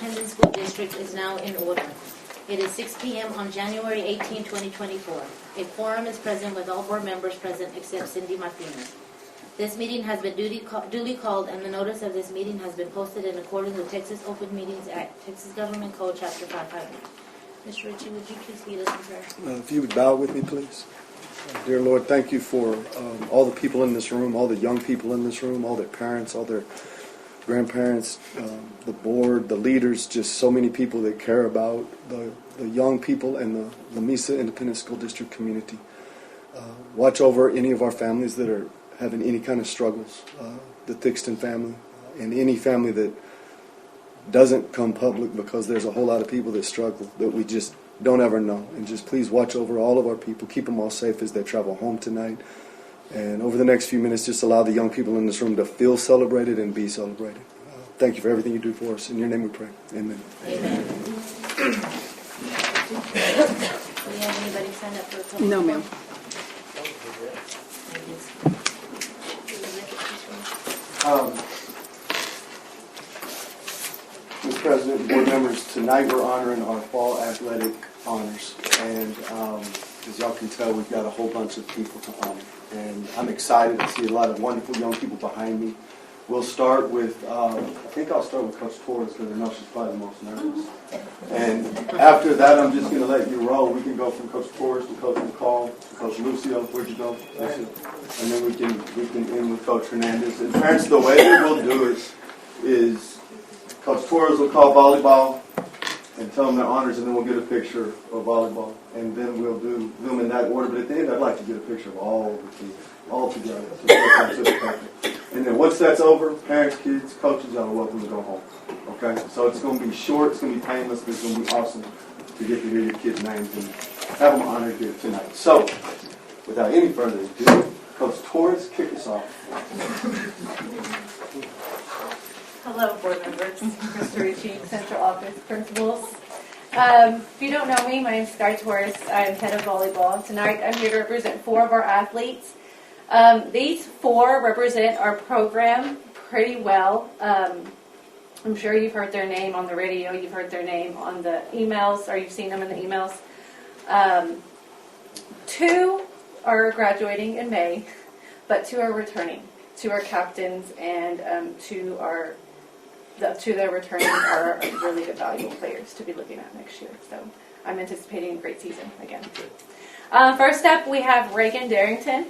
Independent School District is now in order. It is 6 p.m. on January 18, 2024. A quorum is present with all board members present except Cindy Martinez. This meeting has been duly called, and the notice of this meeting has been posted in accordance with Texas Open Meetings Act, Texas Government Code, Chapter 558. Mr. Ritchie, would you please lead us in prayer? If you would bow with me, please. Dear Lord, thank you for all the people in this room, all the young people in this room, all their parents, all their grandparents, the board, the leaders, just so many people that care about the young people and the Lamesa Independent School District community. Watch over any of our families that are having any kind of struggles, the Thixton family, and any family that doesn't come public, because there's a whole lot of people that struggle that we just don't ever know. And just please watch over all of our people, keep them all safe as they travel home tonight. And over the next few minutes, just allow the young people in this room to feel celebrated and be celebrated. Thank you for everything you do for us. In your name we pray. Amen. Amen. Do we have anybody sign up for a public? No, ma'am. Mr. President, board members, tonight we're honoring our fall athletic honors. And as y'all can tell, we've got a whole bunch of people to honor. And I'm excited to see a lot of wonderful young people behind me. We'll start with, I think I'll start with Coach Torres, because I know she's probably the most nervous. And after that, I'm just going to let you roll. We can go from Coach Torres to Coach McCall to Coach Lucio. Where'd you go, Lucio? And then we can end with Coach Hernandez. And parents, the way that we'll do it is Coach Torres will call volleyball and tell them their honors, and then we'll get a picture of volleyball. And then we'll do them in that order. But at the end, I'd like to get a picture of all the teams, all together. And then once that's over, parents, kids, coaches, y'all are welcome to go home. Okay? So it's going to be short, it's going to be painless, but it's going to be awesome to get to hear your kids' names and have them honored here tonight. So, without any further ado, Coach Torres, kick us off. Hello, board members, Mr. Ritchie, Central Office Principals. If you don't know me, my name is Sky Torres. I'm head of volleyball. Tonight, I'm here to represent 4 of our athletes. These 4 represent our program pretty well. I'm sure you've heard their name on the radio, you've heard their name on the emails, or you've seen them in the emails. 2 are graduating in May, but 2 are returning. 2 are captains, and 2 that are returning are really good, valuable players to be looking at next year. So I'm anticipating a great season again. First up, we have Reagan Darrington.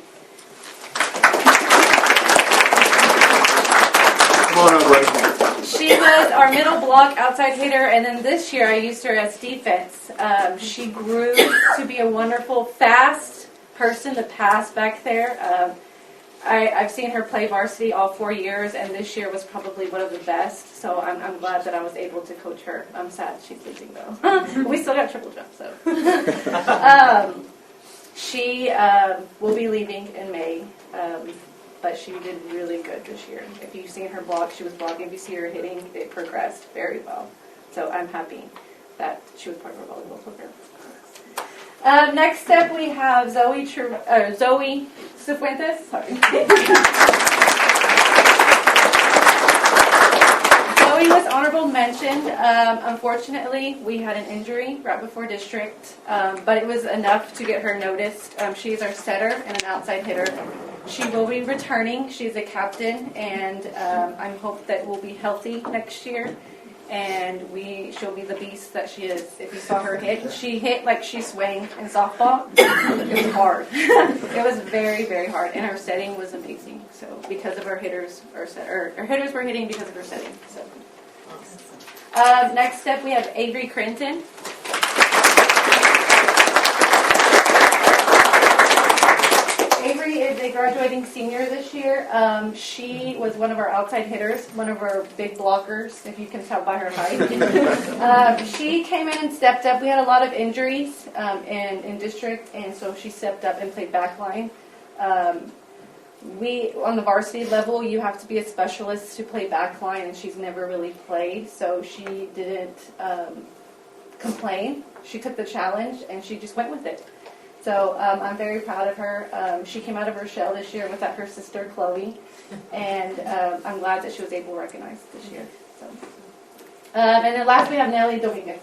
Come on up, Reagan. She was our middle block outside hitter, and then this year I used her as defense. She grew to be a wonderful, fast person to pass back there. I've seen her play varsity all 4 years, and this year was probably one of the best, so I'm glad that I was able to coach her. I'm sad she's leaving, though. We still got triple jump, so. She will be leaving in May, but she did really good this year. If you've seen her block, she was blocking. If you see her hitting, it progressed very well. So I'm happy that she was part of our volleyball program. Next up, we have Zoe Cifuentes. Sorry. Zoe was honorable mentioned. Unfortunately, we had an injury right before district, but it was enough to get her noticed. She is our setter and an outside hitter. She will be returning. She's a captain, and I hope that we'll be healthy next year. And she'll be the beast that she is. If you saw her hit, she hit like she swung in softball. It was hard. It was very, very hard. And her setting was amazing. So because of her hitters, her hitters were hitting because of her setting. So next up, we have Avery Crinton. Avery is a graduating senior this year. She was one of our outside hitters, one of our big blockers, if you can tell by her height. She came in and stepped up. We had a lot of injuries in district, and so she stepped up and played backline. On the varsity level, you have to be a specialist to play backline, and she's never really played, so she didn't complain. She took the challenge, and she just went with it. So I'm very proud of her. She came out of her shell this year without her sister, Chloe, and I'm glad that she was able to recognize this year. So. And then last we have Nelly Dominguez.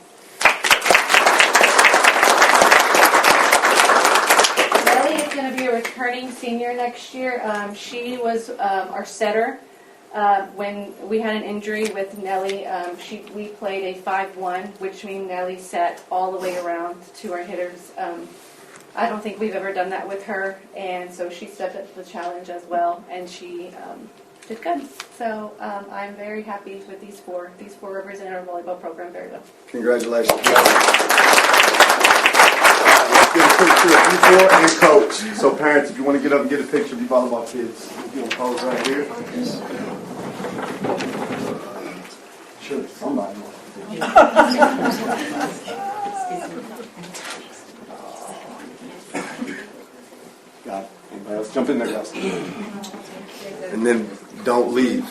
Nelly is going to be a returning senior next year. She was our setter. When we had an injury with Nelly, we played a 5-1, which means Nelly sat all the way around to our hitters. I don't think we've ever done that with her, and so she stepped up to the challenge as well, and she did good. So I'm very happy with these four. These four represent our volleyball program very well. Congratulations. Let's get a picture of you four and coach. So parents, if you want to get up and get a picture of you volleyball kids, you can pose right here. Sure, somebody wants to do Got it. Anybody else? Jump in there, guys. And then don't leave.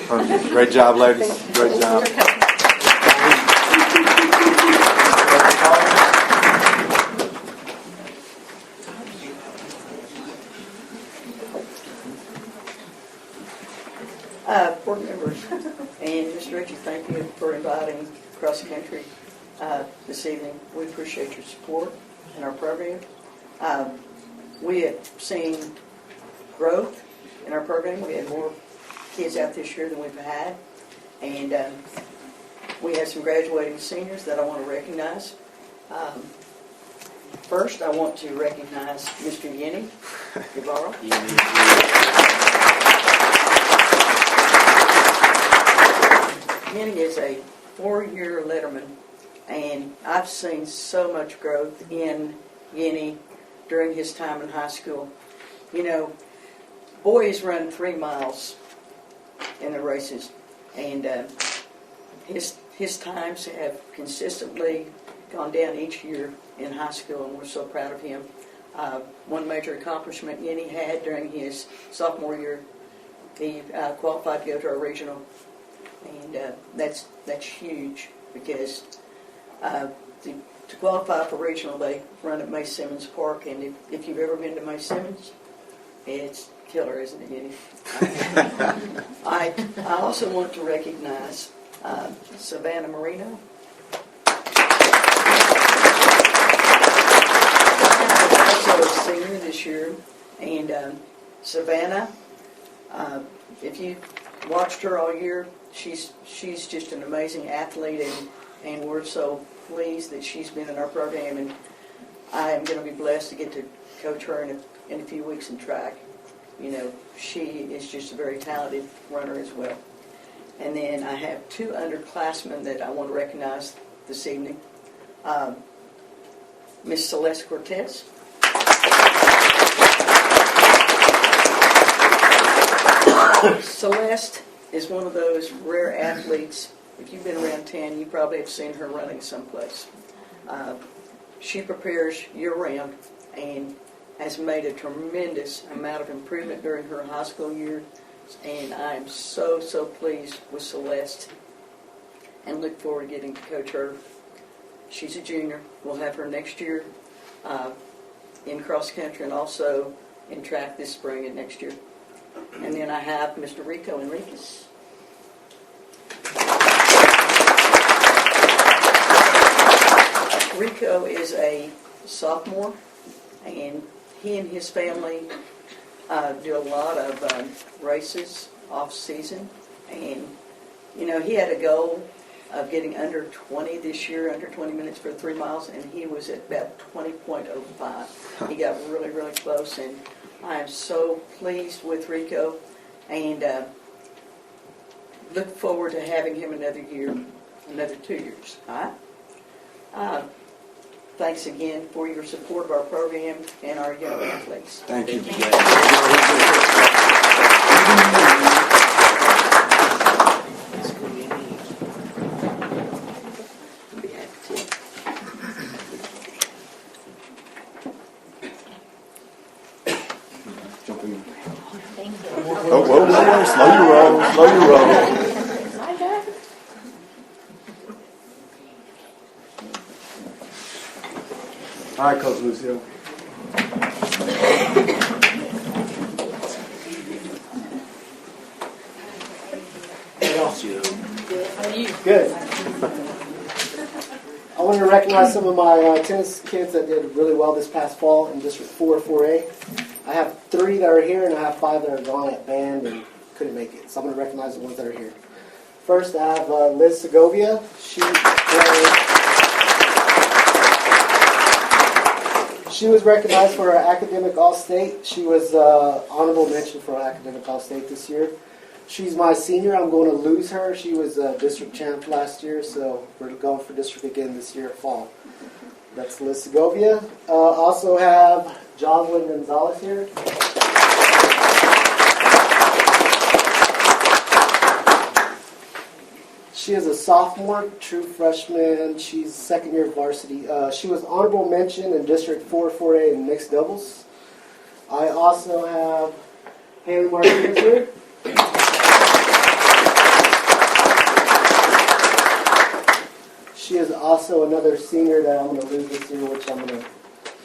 Perfect. Great job, ladies. Great job. Board members and Mr. Ritchie, thank you for inviting Cross Country this evening. We appreciate your support in our program. We have seen growth in our program. We had more kids out this year than we've had, and we have some graduating seniors that I want to recognize. First, I want to recognize Mr. Yenny Guevara. Yenny is a 4-year letterman, and I've seen so much growth in Yenny during his time in high school. You know, boys run 3 miles in the races, and his times have consistently gone down each year in high school, and we're so proud of him. One major accomplishment Yenny had during his sophomore year, he qualified to go to our regional. And that's huge because to qualify for regional, they run at May Simmons Park, and if you've ever been to May Simmons, it's killer, isn't it, Yenny? I also want to recognize Savannah Marino. Also a senior this year, and Savannah, if you watched her all year, she's just an amazing athlete, and we're so pleased that she's been in our program, and I am going to be blessed to get to coach her in a few weeks in track. You know, she is just a very talented runner as well. And then I have 2 underclassmen that I want to recognize this evening. Miss Celeste Cortez. Celeste is one of those rare athletes. If you've been around town, you probably have seen her running someplace. She prepares year-round and has made a tremendous amount of improvement during her high school year. And I am so pleased with Celeste and look forward to getting to coach her. She's a junior. We'll have her next year in cross country and also in track this spring and next year. And then I have Mr. Rico Enriquez. Rico is a sophomore, and he and his family do a lot of races off season. And, you know, he had a goal of getting under 20 this year, under 20 minutes for 3 miles, and he was at about 20.05. He got really close, and I am so pleased with Rico, and look forward to having him another year, another 2 years. All right? Thanks again for your support of our program and our young athletes. Thank you. Jump in. Thank you. Whoa. Slow your roll. My bad. All right, Coach Lucio. Good. I wanted to recognize some of my tennis kids that did really well this past fall in District 4, 4A. I have 3 that are here, and I have 5 that are gone at band and couldn't make it. So I'm going to recognize the ones that are here. First, I have Liz Segovia. She was recognized for her academic All-State. She was honorable mention for her academic All-State this year. She's my senior. I'm going to lose her. She was district champ last year, so we're going for district again this year at fall. That's Liz Segovia. Also have Jocelyn Gonzalez here. She is a sophomore, true freshman. She's second year varsity. She was honorable mention in District 4, 4A in mixed doubles. I also have Haley Martinez here. She is also another senior that I'm going to lose this year, which I'm going to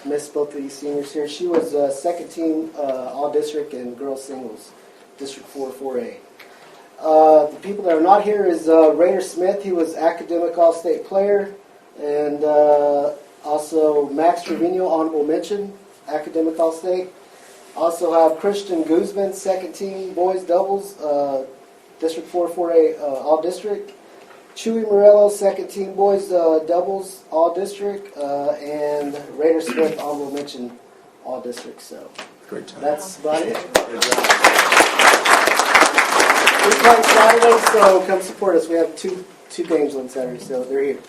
miss both of these seniors here. She was second team all-district in girls singles, District 4, 4A. The people that are not here is Raider Smith. He was academic all-state player. And also Max Trevino, honorable mention, academic all-state. Also have Christian Guzman, second team boys doubles, District 4, 4A all-district. Chewy Morello, second team boys doubles, all district, and Raider Smith, honorable mention, all district. So Great job. that's about it. Good job. We play Saturday, so come support us. We have two games on Saturday, so they're here.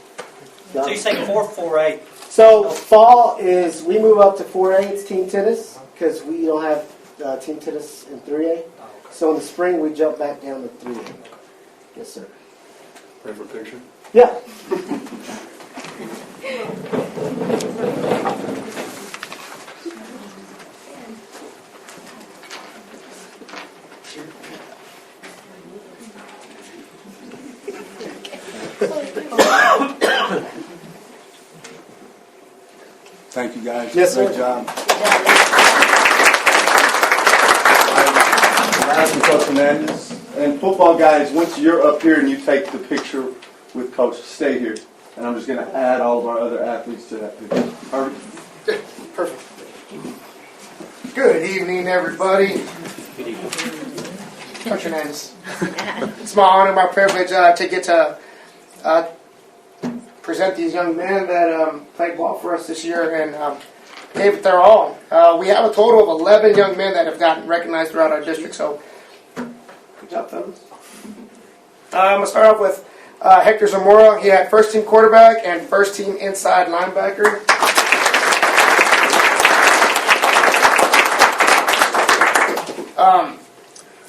So you say 4-4-8. So fall is we move up to 4A. It's team tennis because we don't have team tennis in 3A. So in the spring we jump back down to 3A. Yes, sir. Ready for a picture? Yeah. Thank you, guys. Yes, sir. Great job. Last Coach Hernandez. And football guys, once you're up here and you take the picture with Coach, stay here. And I'm just going to add all of our other athletes to that picture. Harvey? Perfect. Good evening, everybody. Coach Hernandez. It's my honor, my privilege to get to present these young men that played ball for us this year and gave it their all. We have a total of 11 young men that have gotten recognized throughout our district, so good job, fellas. I'm going to start off with Hector Zamora. He had first team quarterback and first team inside linebacker.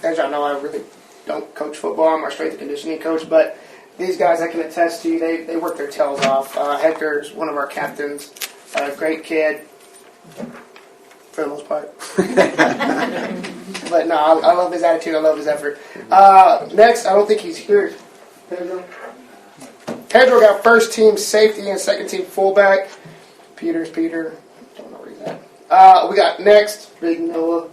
As y'all know, I really don't coach football. I'm our strength and conditioning coach, but these guys I can attest to, they work their tails off. Hector's one of our captains, a great kid, for the most part. But no, I love his attitude, I love his effort. Next, I don't think he's here. Pedro got first team safety and second team fullback. Peter, don't know where he's at. We got next, Big Noah.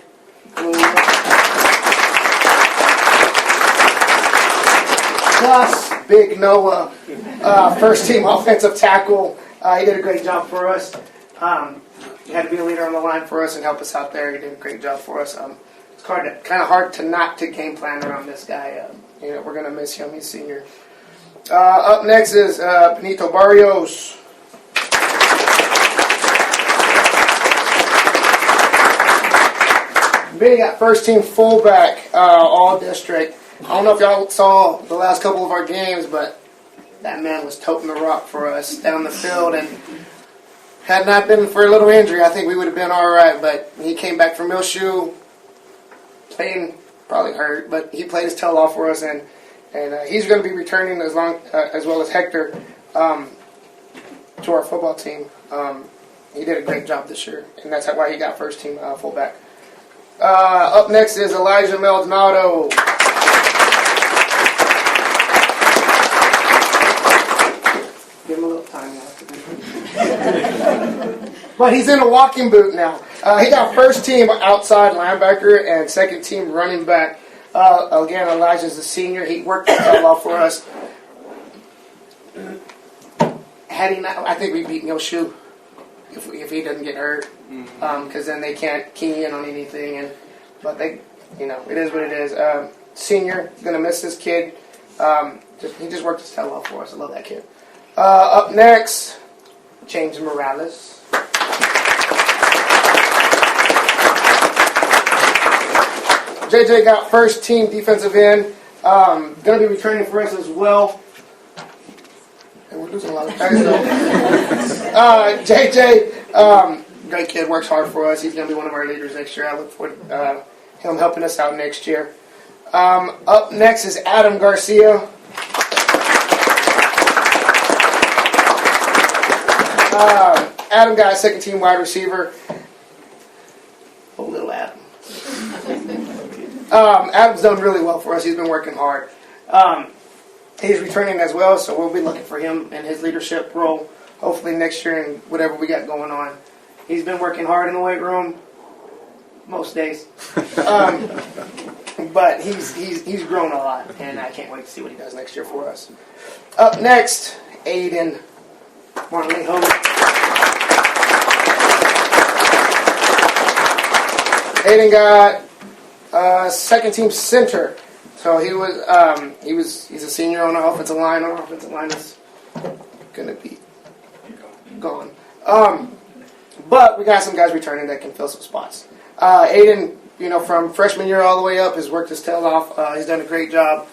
Plus, Big Noah, first team offensive tackle. He did a great job for us. He had to be a leader on the line for us and help us out there. He did a great job for us. It's kind of hard to not to game plan around this guy. We're going to miss him. He's senior. Up next is Benito Barrios. Benny got first team fullback, all district. I don't know if y'all saw the last couple of our games, but that man was toting the rock for us down the field, and had not been for a little injury, I think we would have been all right. But he came back from Millshoe, playing probably hurt, but he played his tail off for us, and he's going to be returning as well as Hector to our football team. He did a great job this year, and that's why he got first team fullback. Up next is Elijah Maldonado. Give him a little time now. but he's in a walking boot now. He got first team outside linebacker and second team running back. Again, Elijah's the senior. He worked his tail off for us. Had he not, I think we beat Yoshu if he doesn't get hurt, because then they can't key in on anything. But they, it is what it is. Senior, gonna miss this kid. He just worked his tail off for us. I love that kid. Up next, James Morales. JJ got first team defensive end. Gonna be returning for us as well. And we're losing a lot of guys though. JJ, great kid, works hard for us. He's gonna be one of our leaders next year. I look forward to him helping us out next year. Up next is Adam Garcia. Adam got a second team wide receiver. Oh, little Adam. Adam's done really well for us. He's been working hard. He's returning as well, so we'll be looking for him in his leadership role hopefully next year and whatever we got going on. He's been working hard in the weight room most days. But he's grown a lot, and I can't wait to see what he does next year for us. Up next, Aiden Marley-Ho. Aiden got second team center, so he's a senior on the offensive line. Our offensive line is gonna be gone. But we got some guys returning that can fill some spots. Aiden, from freshman year all the way up, has worked his tail off. He's done a great job.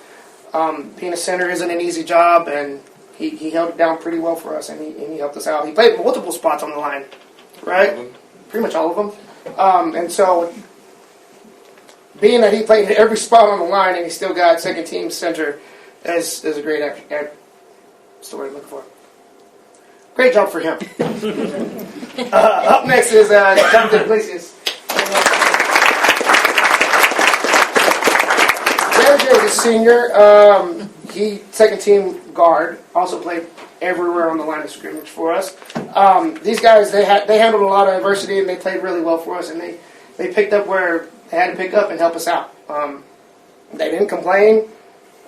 Being a center isn't an easy job, and he held it down pretty well for us, and he helped us out. He played multiple spots on the line, right? Pretty much all of them. And so, being that he played every spot on the line and he still got second team center, is a great story to look for. Great job for him. Up next is Jonathan Iglesias. JJ is a senior. He second team guard. Also played everywhere on the line of scrimmage for us. These guys they handled a lot of adversity and they played really well for us, and they picked up where they had to pick up and help us out. They didn't complain,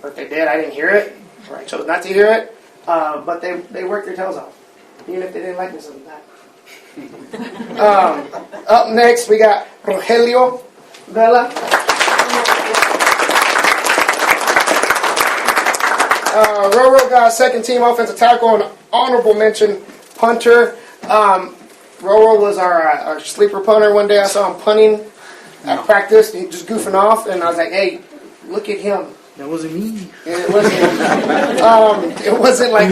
or if they did, I didn't hear it, or I chose not to hear it. But they worked their tails off, even if they didn't like me sometimes. Up next, we got Rogelio Vela. Roro got second team offensive tackle and honorable mention punter. Roro was our sleeper punter. One day I saw him punting at practice, and he just goofing off, and I was like, "Hey, look at him." That wasn't me. And it wasn't like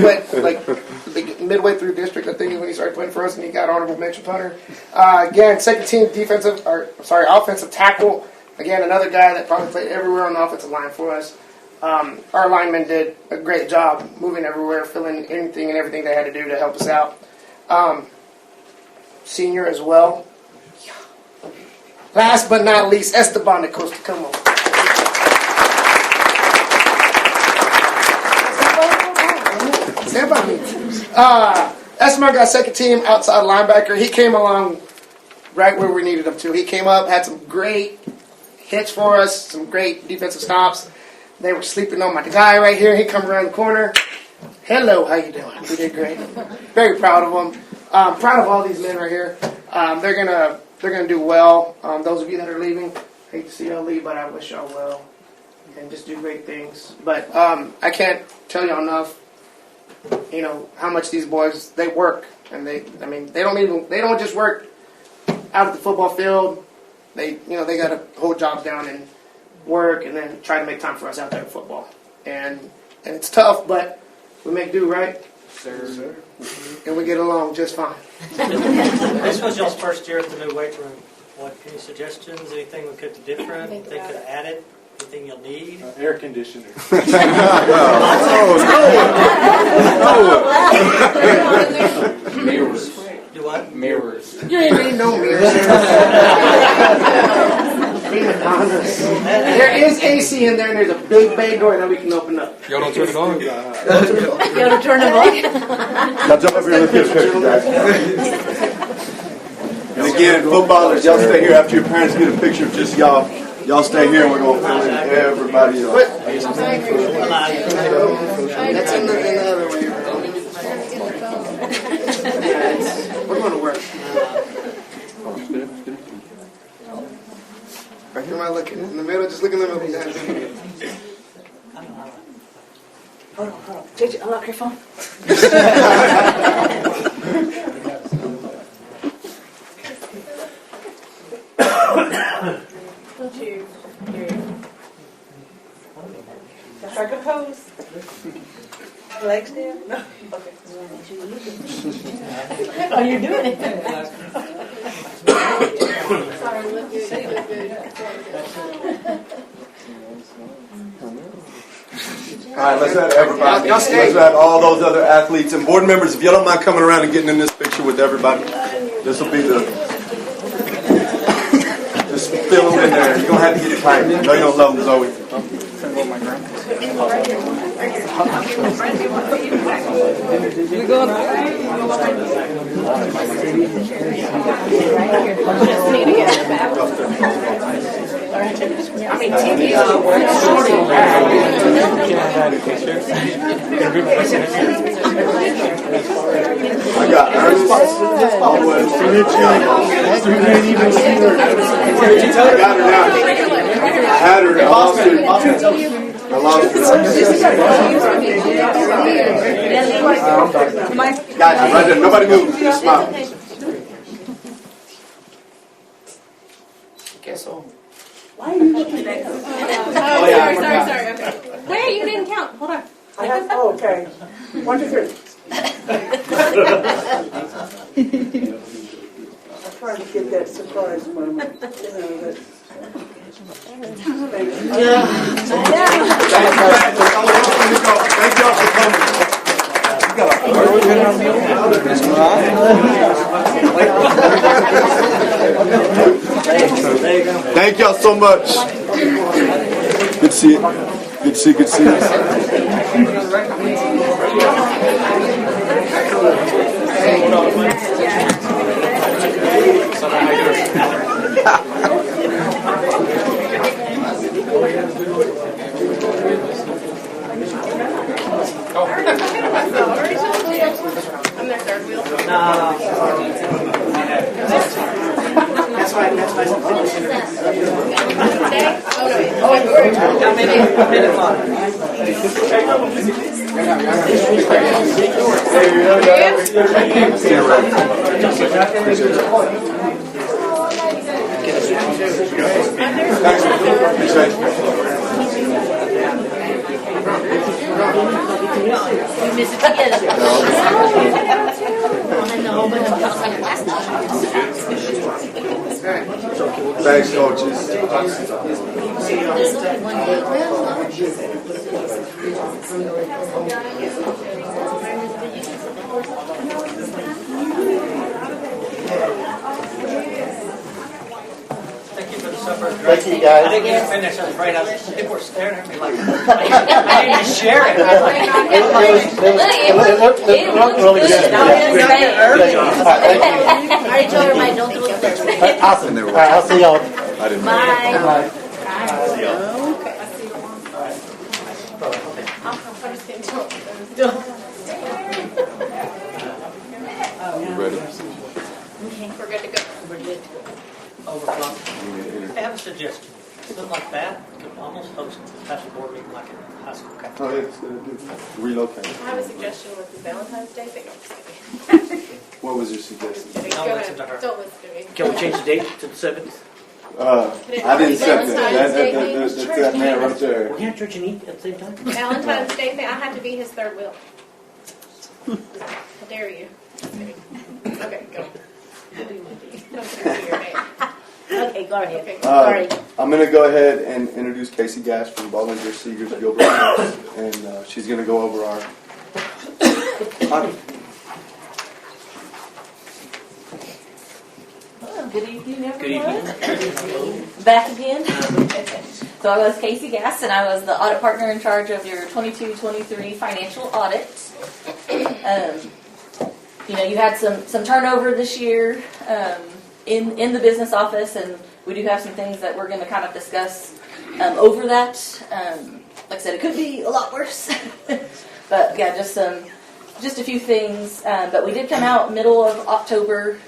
midway through district, I think, is when he started playing for us, and he got honorable mention punter. Again, second team offensive tackle. Again, another guy that probably played everywhere on the offensive line for us. Our linemen did a great job moving everywhere, filling anything and everything they had to do to help us out. Senior as well. Last but not least, Esteban Acosta. Come on. Esteban got second team outside linebacker. He came along right where we needed him to. He came up, had some great hits for us, some great defensive stops. They were sleeping on my guy right here. He come around the corner. Hello, how you doing? He did great. Very proud of him. Proud of all these men right here. They're gonna do well. Those of you that are leaving, hate to see y'all leave, but I wish y'all well and just do great things. But I can't tell y'all enough. How much these boys they work, and they don't just work out at the football field. They got to hold jobs down and work, and then try to make time for us out there at football. And it's tough, but we make do, right? Sir. And we get along just fine. This was y'all's first year at the new weight room. Any suggestions? Anything we could do different? Anything could have added? Anything you'll need? Air conditioner. Mirrors. Do what? Mirrors. You ain't need no mirrors. There is AC in there, and there's a big bay door that we can open up. Y'all don't turn it on? You want to turn them on? Now jump up here and let's get a picture, guys. again, footballers, y'all stay here after your parents get a picture of just y'all. Y'all stay here and we're going to fill in everybody else. That's in the other way. We're going to work. Right here, am I looking in the middle? Just look in the middle. JJ, unlock your phone. Strike a pose. Legs down? No. Okay. Oh, you're doing it. All right, let's have everybody. Y'all Let's stay. have all those other athletes and board members. If you don't mind coming around and getting in this picture with everybody, this will be the. Just fill them in there. You're going to have to get tight. I know you don't love them, Zoe. I got Ernest. Always. I got her now. I had her. I lost her. I lost her. Guys, right there. Nobody move. Just smile. Guess so. Sorry. Okay. Wait, you didn't count. Hold on. Okay. 1, 2, 3. I'm trying to get that surprise moment. Thank y'all for coming. Thank y'all so much. Good to see you. Good to see you. Good to see I'm their third wheel. That's right. We miss it together. And the whole bunch of girls like last time. Thanks, coaches. There's only one day. Thank you for the supper. Thank you, guys. I didn't get to finish. I was afraid. People were staring at me like, I didn't share it. I was like, It looked really good. I already told her my don't throw the picture. Awesome. All right, I'll see y'all. I didn't Bye. Ready? We're good to go. We're good. overcome. I have a suggestion. Something like that, you could almost host a special board meeting like in a high school cafeteria. Oh, yeah, it's gonna do. Relocate. I have a suggestion with the Valentine's Day thing. I'm just kidding. What was your suggestion? Kidding. Don't Go listen ahead. to her. Don't listen to me. Can we change the date to the 7th? I didn't set that. That's that man right there. We can't church and eat at the same time? Valentine's Day thing. I had to be his third wheel. How dare you? Just kidding. Okay, go. Don't say your name. Okay, go ahead. Okay. Sorry. I'm going to go ahead and introduce Casey Gash from Bollinger Seegers Gilbert, and she's going to go over our. Good evening, everyone. Good evening. Back again. So I was Casey Gass, and I was the audit partner in charge of your 22-23 financial audit. You had some turnover this year. in the business office, and we do have some things that we're going to kind of discuss over that. Like I said, it could be a lot worse, but yeah, just a few things. But we did come out middle of October.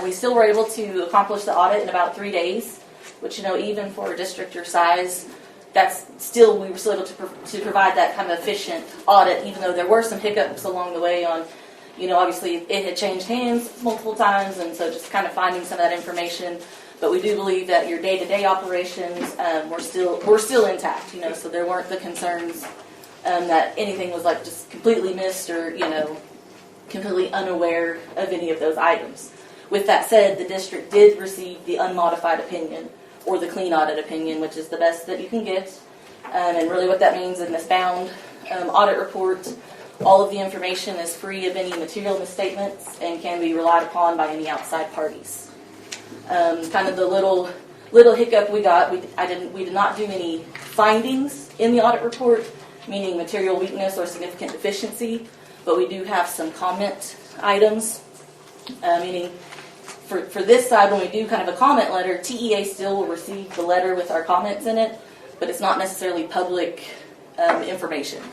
We still were able to accomplish the audit in about 3 days, which, even for a district your size, we were still able to provide that kind of efficient audit, even though there were some hiccups along the way on, obviously it had changed hands multiple times, and so just kind of finding some of that information. But we do believe that your day-to-day operations were still intact, so there weren't the concerns that anything was like just completely missed or, completely unaware of any of those items. With that said, the district did receive the unmodified opinion, or the clean audit opinion, which is the best that you can get. And really what that means in this bound audit report, all of the information is free of any material misstatements and can be relied upon by any outside parties. Kind of the little hiccup we got, we did not do any findings in the audit report, meaning material weakness or significant deficiency, but we do have some comment items, meaning for this side, when we do kind of a comment letter, TEA still will receive the letter with our comments in it, but it's not necessarily public information.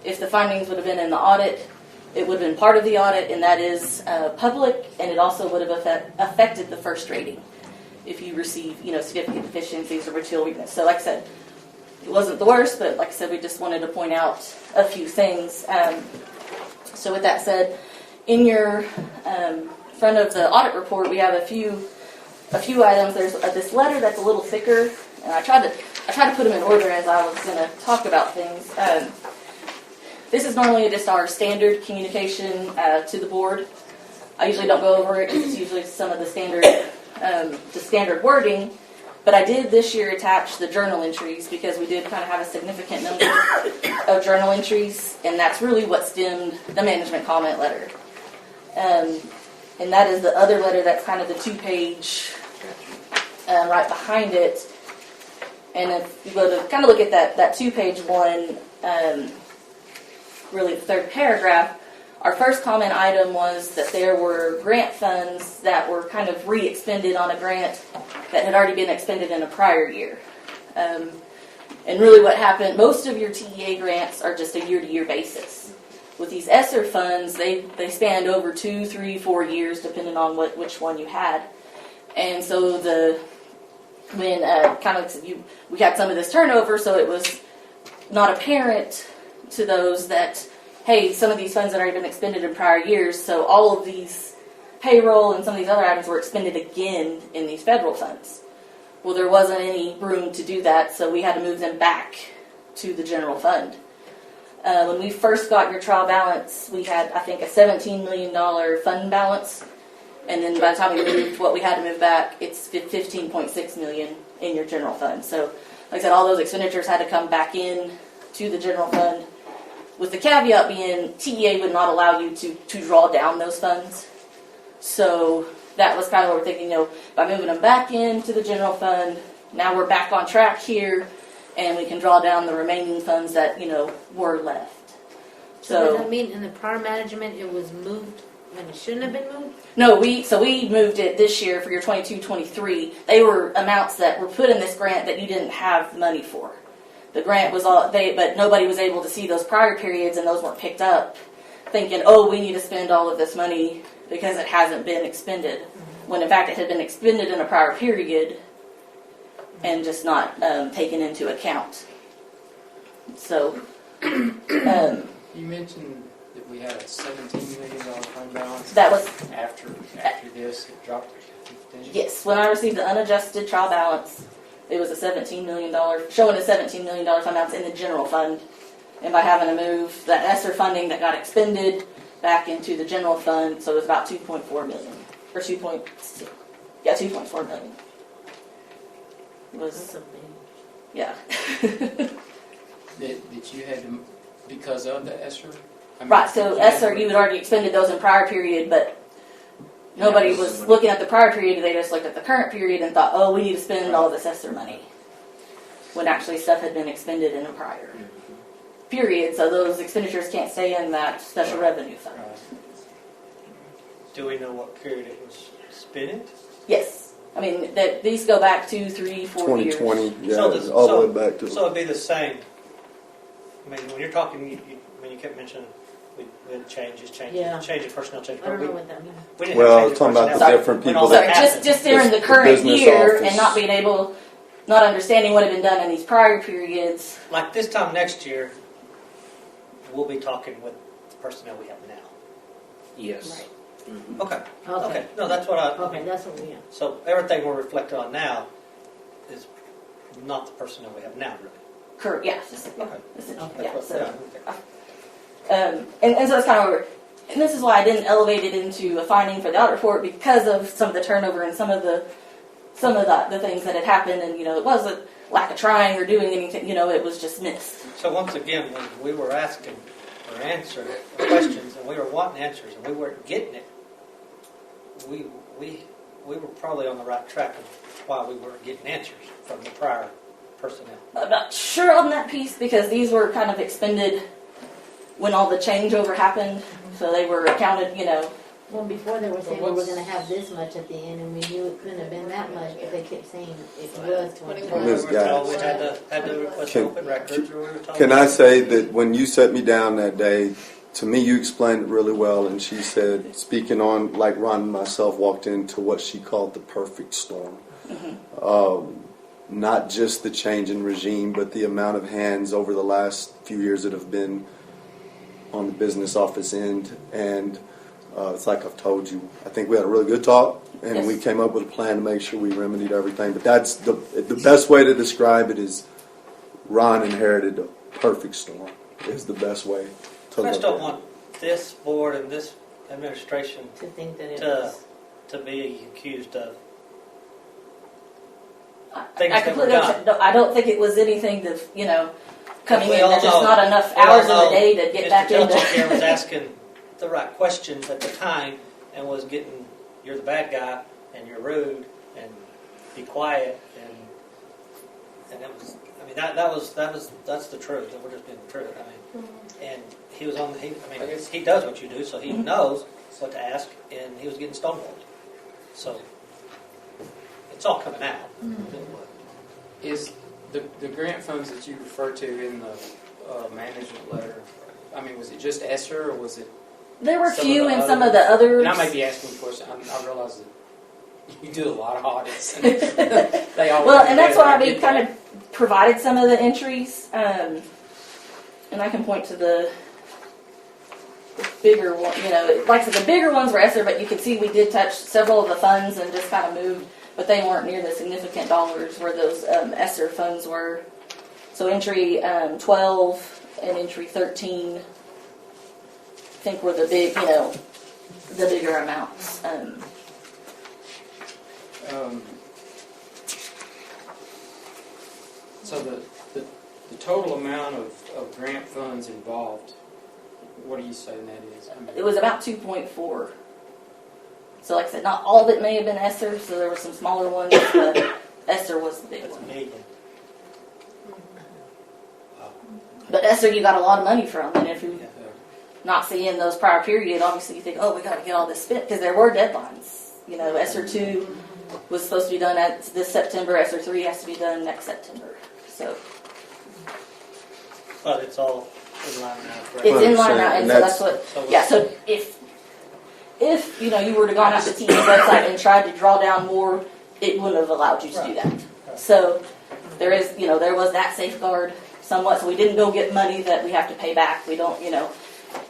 If the findings would have been in the audit, it would have been part of the audit, and that is public, and it also would have affected the first rating if you receive, significant deficiencies or material weakness. So like I said, it wasn't the worst, but like I said, we just wanted to point out a few things. So with that said, in your front of the audit report, we have a few items. There's this letter that's a little thicker, and I tried to put them in order as I was going to talk about things. This is normally just our standard communication to the board. I usually don't go over it. It's usually some of the standard wording. But I did this year attach the journal entries because we did kind of have a significant number of journal entries, and that's really what stemmed the management comment letter. And that is the other letter that's kind of the 2-page right behind it. And if you go to kind of look at that 2-page one, really the third paragraph, our first comment item was that there were grant funds that were kind of re-expended on a grant that had already been expended in a prior year. And really what happened, most of your TEA grants are just a year-to-year basis. With these ESSER funds, they spanned over 2, 3, 4 years, depending on which one you had. And so we had some of this turnover, so it was not apparent to those that, hey, some of these funds had already been expended in prior years, so all of these payroll and some of these other items were expended again in these federal funds. Well, there wasn't any room to do that, so we had to move them back to the general fund. When we first got your trial balance, we had, I think, a $17 million fund balance. And then by the time we moved what we had to move back, it's $15.6 million in your general fund. So, like I said, all those expenditures had to come back in to the general fund, with the caveat being TEA would not allow you to draw down those funds. So that was kind of what we're thinking, by moving them back into the general fund, now we're back on track here, and we can draw down the remaining funds that, were left. So does that mean in the prior management it was moved when it shouldn't have been moved? No, we moved it this year for your 22-23. They were amounts that were put in this grant that you didn't have money for. The grant was but nobody was able to see those prior periods, and those weren't picked up, thinking, we need to spend all of this money because it hasn't been expended. When in fact it had been expended in a prior period and just not taken into account. So, you mentioned that we had a $17 million fund balance. That was after this, it dropped to 15. Yes, when I received the unadjusted trial balance, it was showing a $17 million fund balance in the general fund. And by having to move that ESSER funding that got expended back into the general fund, so it was about $2.4 million. Or 2.4 million. It was something. Yeah. That you had to, because of the ESSER? Right, so ESSER, you had already expended those in prior period, but nobody was looking at the prior period. They just looked at the current period and thought, we need to spend all this ESSER money. When actually stuff had been expended in a prior period, so those expenditures can't stay in that special revenue fund. Do we know what period it was spent? Yes. I mean, these go back 2, 3, 4 years. 2020, yeah, So this- all so- the way back to. So it'd be the same. I mean, when you're talking, you kept mentioning we had changes, Yeah. changes, personnel changes. I don't but know what that means. we didn't Well, have I was talking about the personnel different when people all Sorry, that just happened. during the The current business year office. and not being able, not understanding what had been done in these prior periods. Like this time next year, we'll be talking with the personnel we have now. Yes. Okay. Okay. Okay. No, that's what I. Okay, that's what we have. So everything we're reflecting on now is not the personnel we have now, really. Correct. Yeah. Essentially. Okay. Essentially, That's yeah. what, So, yeah. and so it's kind of over. And this is why I didn't elevate it into a finding for the audit report, because of some of the turnover and some of the things that had happened, and it wasn't lack of trying or doing anything. It was just missed. So once again, when we were asking or answering questions and we were wanting answers and we weren't getting it, we were probably on the right track of why we weren't getting answers from the prior personnel. I'm not sure on that piece, because these were kind of expended when all the changeover happened, so they were accounted. Well, before they were saying Well, we were what's- going to have this much at the end, and we knew it couldn't have been that much, but they kept saying it was 20. Ms. We were told we Guys. had to request Can- open records, or we were told. Can I say that when you set me down that day, to me you explained it really well, and she said, speaking on, like Ron and myself walked into what she called the perfect storm. Not just the change in regime, but the amount of hands over the last few years that have been on the business office end. And it's like I've told you, I think we had a really good talk, and Yes. we came up with a plan to make sure we remedied everything. But that's the best way to describe it is Ron inherited a perfect storm is the best way to I look just don't at it. want this board and this administration To think that it to was. to be accused of I things that were completely done. understand. No, I don't think it was anything to coming We in. all There's just know- not enough we all hours in the know day to get Mr. back into. Jelchik here was asking the right questions at the time and was getting, you're the bad guy and you're rude and be quiet and it was, I mean, that's the truth. That we're just being the truth. I mean, and he was on the, he does what you do, so he knows what to ask, and he was getting stonewalled. So it's all coming out. Is the grant funds that you refer to in the management letter, I mean, was it just ESSER, or was it? There were Some few of the and other some of the others. And I may be asking a question. I realize that you do a lot of audits. And they all Well, and that's why I we get kind that. of provided some of the entries, and I can point to the bigger one. Like I said, the bigger ones were ESSER, but you can see we did touch several of the funds and just kind of moved, but they weren't near the significant dollars where those ESSER funds were. So entry 12 and entry 13, I think were the big, the bigger amounts. So the total amount of grant funds involved, what are you saying that is? I mean, It was about 2.4. So like I said, not all of it may have been ESSER, so there were some smaller ones, but ESSER was the big That's a one. million. But ESSER you got a lot of money from, and if you're Yeah. not seeing those prior period, obviously you think, oh, we got to get all this spent, because there were deadlines. ESSER 2 was supposed to be done at this September, ESSER 3 has to be done next September. So But it's all in line now. correct? it's in line now, 100%, and and so that's what, So yeah, so if you were to gone out to TV's website and tried to draw down more, it wouldn't have allowed you to do that. So there is, there was that safeguard somewhat, so we didn't go get money that we have to pay back. We don't,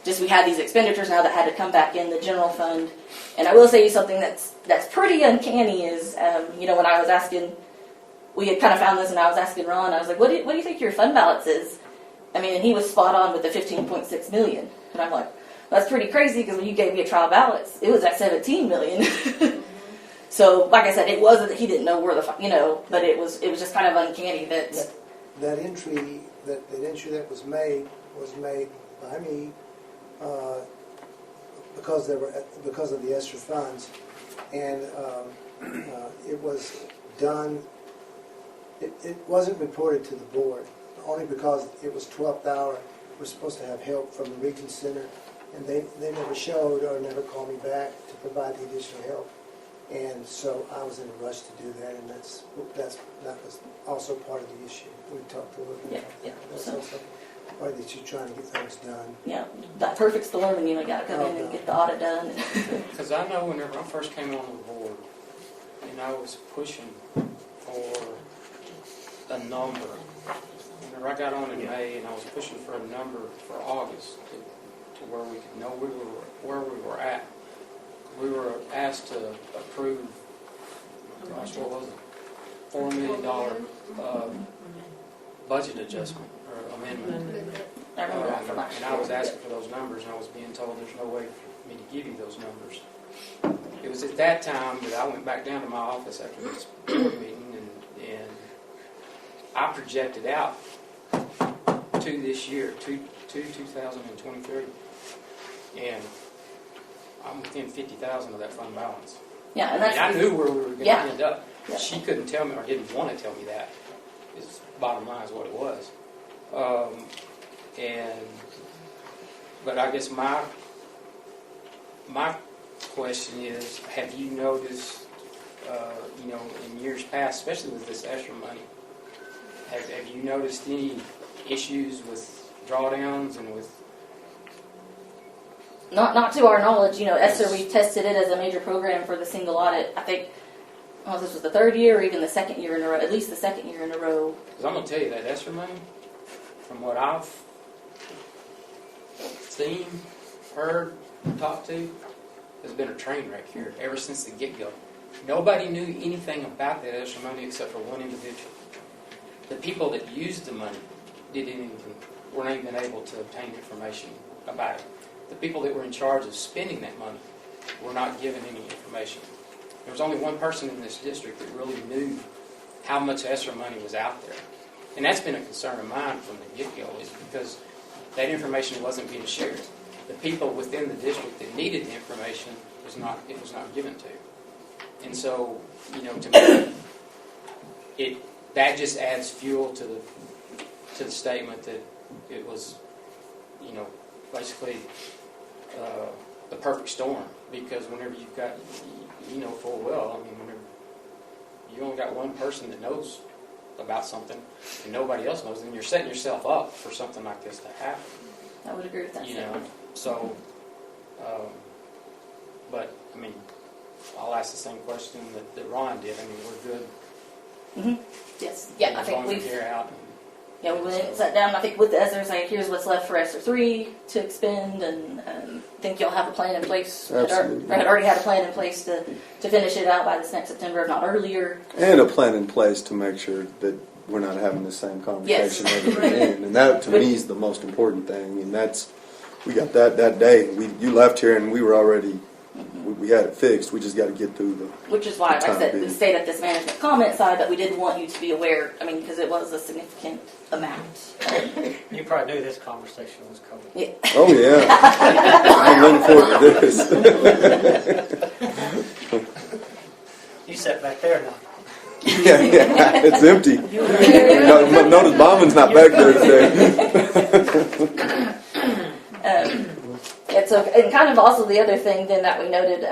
just we had these expenditures now that had to come back in the general fund. And I will say you something that's pretty uncanny is, when I was asking, we had kind of found this and I was asking Ron, I was like, what do you think your fund balance is? I mean, and he was spot on with the 15.6 million. And I'm like, that's pretty crazy, because when you gave me a trial balance, it was at 17 million. So, like I said, it wasn't that he didn't know where but it was just kind of uncanny that. That entry that was made by me because of the ESSER funds, and it was done. It wasn't reported to the board only because it was 12th hour. We're supposed to have help from the Region Center, and they never showed or never called me back to provide the additional help. And so I was in a rush to do that, and that was also part of the issue. We talked a little bit Yeah, about yeah. that. That's also part of the issue, trying to get things done. Yeah, that perfect storm, and you got to come in and get the audit done. Because I know whenever I first came on the board, and I was pushing for a number. Whenever I got on in May, and I was pushing for a number for August to where we could know where we were at. We were asked to approve, gosh, what was it? $4 million budget adjustment or amendment. I remember that from last And I was asking for those numbers, and I was being told there's no way for me to give you those numbers. It was at that time that I went back down to my office after this board meeting, and I projected out to this year, to 2023, and I'm within 50,000 of that fund balance. Yeah, and that's I mean, I knew where we were going to Yeah. end up. Yeah. She couldn't tell me, or didn't want to tell me that. Is bottom line is what it was. But I guess my question is, have you noticed, in years past, especially with this extra money, have you noticed any issues with drawdowns and with? Not to our knowledge. ESSER, we've tested it as a major program for the single audit. I think, this was the third year or even the second year in a row, at least the second year in a row. Because I'm going to tell you that extra money, from what I've seen, heard, talked to, has been a train wreck here ever since the get-go. Nobody knew anything about that extra money except for one individual. The people that used the money weren't even able to obtain information about it. The people that were in charge of spending that money were not given any information. There was only one person in this district that really knew how much extra money was out there. And that's been a concern of mine from the get-go, is because that information wasn't being shared. The people within the district that needed the information it was not given to. And so, to me, that just adds fuel to the statement that it was, basically the perfect storm. Because whenever you've got, full well, whenever you only got one person that knows about something and nobody else knows, then you're setting yourself up for something like this to happen. I would agree with that statement. So, but I'll ask the same question that Ron did. We're good. Mm-hmm. Yes. Yeah, I As think long as we've. we're out. Yeah, we went and sat down. I think with the ESSER saying, here's what's left for ESSER 3 to expend, and I think y'all have a plan in place. Absolutely. Had already had a plan in place to finish it out by this next September, if not earlier. And a plan in place to make sure that we're not having the same conversation over again. And that, to me, is the most important thing. And we got that day. You left here and we were already, we had it fixed. We just got to get through Which is why, like I said, the state at this management comment side, that we did want you to be aware, because it was a significant amount. You probably knew this conversation was coming. Yeah. Oh, yeah. I'm looking forward to this. You sat back there now. Yeah, it's empty. Notice Bauman's not back there today. And kind of also the other thing then that we noted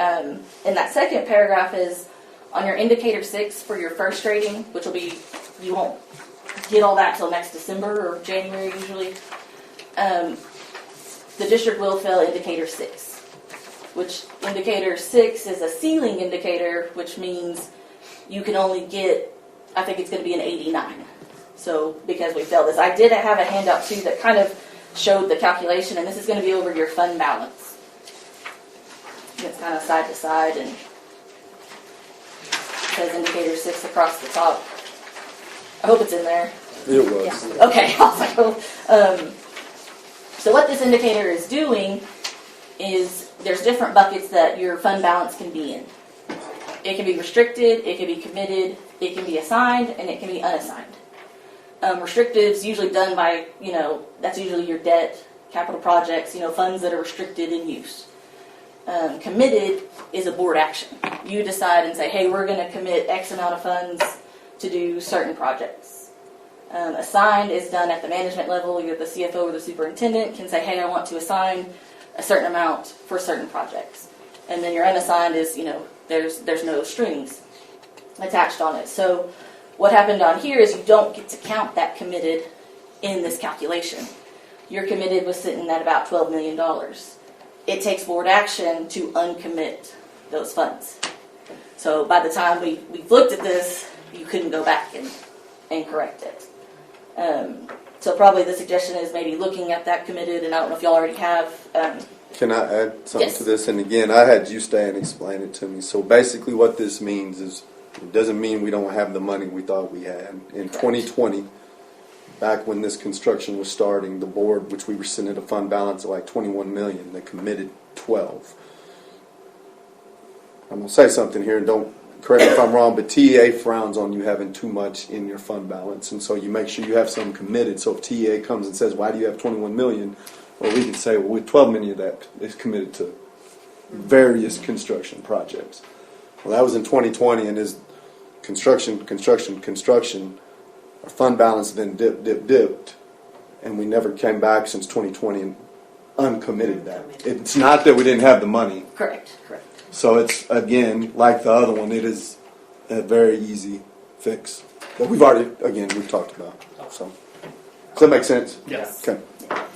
in that second paragraph is on your indicator 6 for your first rating, which will be, you won't get all that till next December or January usually. The district will fail indicator 6, which indicator 6 is a ceiling indicator, which means you can only get, I think it's going to be an 89. So because we failed this, I did have a handout too that kind of showed the calculation, and this is going to be over your fund balance. It's kind of side to side, and it says indicator 6 across the top. I hope it's in there. It was. Yeah. Okay. I was like, oh. So what this indicator is doing is there's different buckets that your fund balance can be in. It can be restricted, it can be committed, it can be assigned, and it can be unassigned. Restricted is usually done by, that's usually your debt, capital projects, funds that are restricted in use. Committed is a board action. You decide and say, hey, we're going to commit X amount of funds to do certain projects. Assigned is done at the management level. You're the CFO or the superintendent can say, hey, I want to assign a certain amount for certain projects. And then your unassigned is, There's no strings attached on it. So what happened on here is you don't get to count that committed in this calculation. Your committed was sitting at about $12 million. It takes board action to uncommit those funds. So by the time we've looked at this, you couldn't go back and correct it. So probably the suggestion is maybe looking at that committed, and I don't know if y'all already have. Can I add something Yes. to this? And again, I had you stay and explain it to me. So basically what this means is it doesn't mean we don't have the money we thought we had. In 2020, back when this construction was starting, the board, which we were sitting at a fund balance of like 21 million, they committed 12. I'm going to say something here, and don't correct me if I'm wrong, but TEA frowns on you having too much in your fund balance, and so you make sure you have some committed. So if TEA comes and says, why do you have 21 million? Well, we can say, well, 12 million of that is committed to various construction projects. Well, that was in 2020, and as construction, our fund balance then dipped, and we never came back since 2020 and uncommitted that. It's not that we didn't have the money. Correct. So it's, again, like the other one, it is a very easy fix that we've talked about. So, does that make sense? Yes. Okay.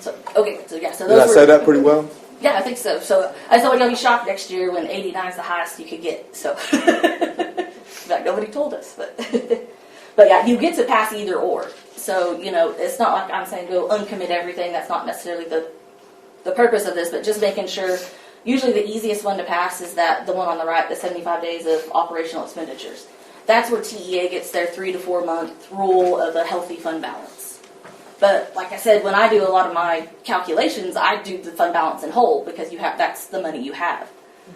So those Did I were, say that pretty well? Yeah, I think so. So I thought you'll be shocked next year when 89 is the highest you could get. So, in fact, nobody told us, but but yeah, you get to pass either or. So it's not like I'm saying go uncommit everything. That's not necessarily the purpose of this, but just making sure. Usually the easiest one to pass is the one on the right, the 75 days of operational expenditures. That's where TEA gets their 3 to 4 month rule of a healthy fund balance. But like I said, when I do a lot of my calculations, I do the fund balance in whole because that's the money you have.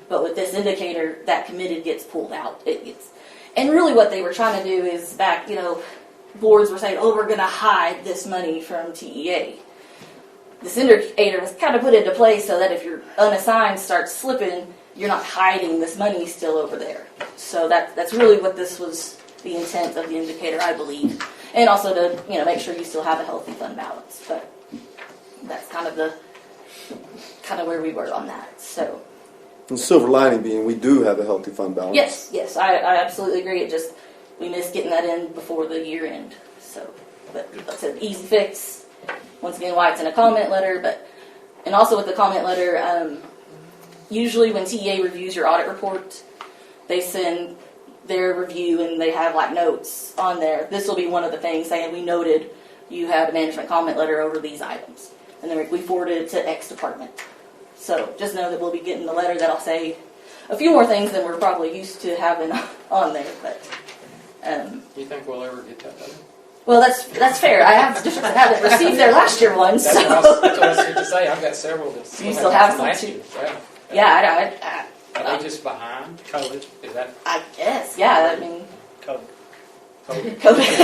But with this indicator, that committed gets pulled out. And really what they were trying to do is back, boards were saying, oh, we're going to hide this money from TEA. This indicator was kind of put into place so that if your unassigned starts slipping, you're not hiding this money still over there. So that's really what this was, the intent of the indicator, I believe. And also to make sure you still have a healthy fund balance. But that's kind of where we were on that. So The silver lining being we do have a healthy fund balance. Yes, I absolutely agree. We missed getting that in before the year end. So, but that's an easy fix. Once again, why it's in a comment letter, and also with the comment letter, usually when TEA reviews your audit report, they send their review and they have like notes on there. This will be one of the things saying we noted you had a management comment letter over these items, and then we forwarded it to X department. So just know that we'll be getting the letter that'll say a few more things than we're probably used to having on there. But Do you think we'll ever get that letter? well, that's fair. I haven't received their last year one, so. That's what I was here to say. I've got several that You still have some last too? year. Yeah. Yeah, Are they just behind? COVID. Is that I guess. Yeah, I mean, COVID. COVID.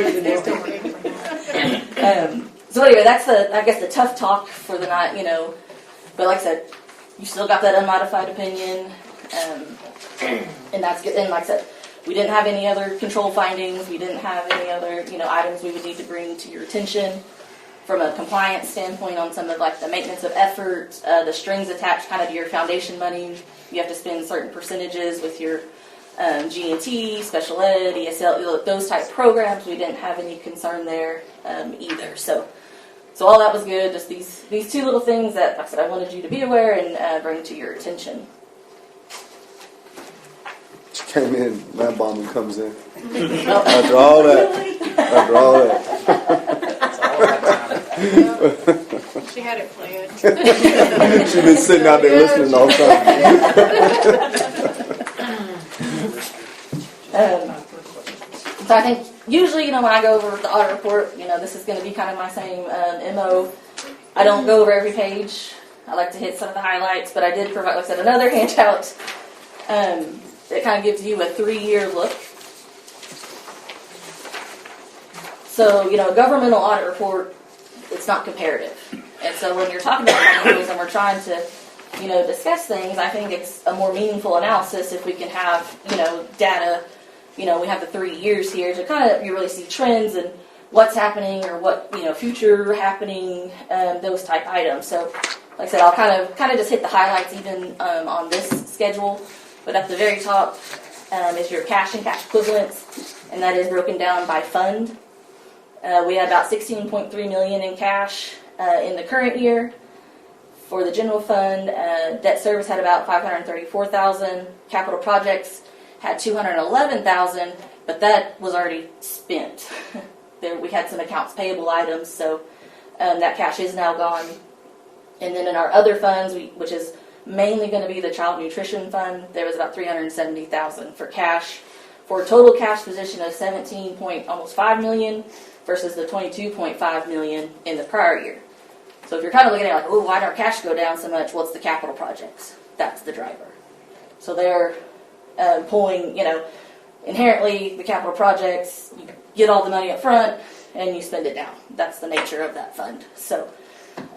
Everything's COVID. So anyway, that's the tough talk for the night, But like I said, you still got that unmodified opinion, and that's good. And like I said, we didn't have any other control findings. We didn't have any other, items we would need to bring to your attention from a compliance standpoint on some of like the maintenance of effort, the strings attached kind of to your foundation money. You have to spend certain percentages with your G&T, special ed, ESL, those type of programs. We didn't have any concern there either. So all that was good. Just these two little things that, like I said, I wanted you to be aware and bring to your attention. She came in, that bombing comes in. After all that. that's all that time? She had it planned. She's been sitting out there listening the whole time. So I think usually, when I go over the audit report, this is going to be kind of my same MO. I don't go over every page. I like to hit some of the highlights, but I did provide, like I said, another handout. It kind of gives you a 3-year look. So, a governmental audit report, it's not comparative. And so when you're talking about numbers and we're trying to, discuss things, I think it's a more meaningful analysis if we can have, data. We have the 3 years here to kind of, you really see trends and what's happening or what, future happening, those type items. So like I said, I'll kind of just hit the highlights even on this schedule. But at the very top is your cash and cash equivalents, and that is broken down by fund. We had about $16.3 million in cash in the current year. For the general fund, debt service had about $534,000. Capital projects had $211,000, but that was already spent. We had some accounts payable items, so that cash is now gone. And then in our other funds, which is mainly going to be the child nutrition fund, there was about $370,000 for cash, for a total cash position of almost $5 million versus the $22.5 million in the prior year. So if you're kind of looking at it like, oh, why did our cash go down so much? Well, it's the capital projects. That's the driver. So they're pulling, inherently the capital projects, you get all the money up front and you spend it down. That's the nature of that fund. So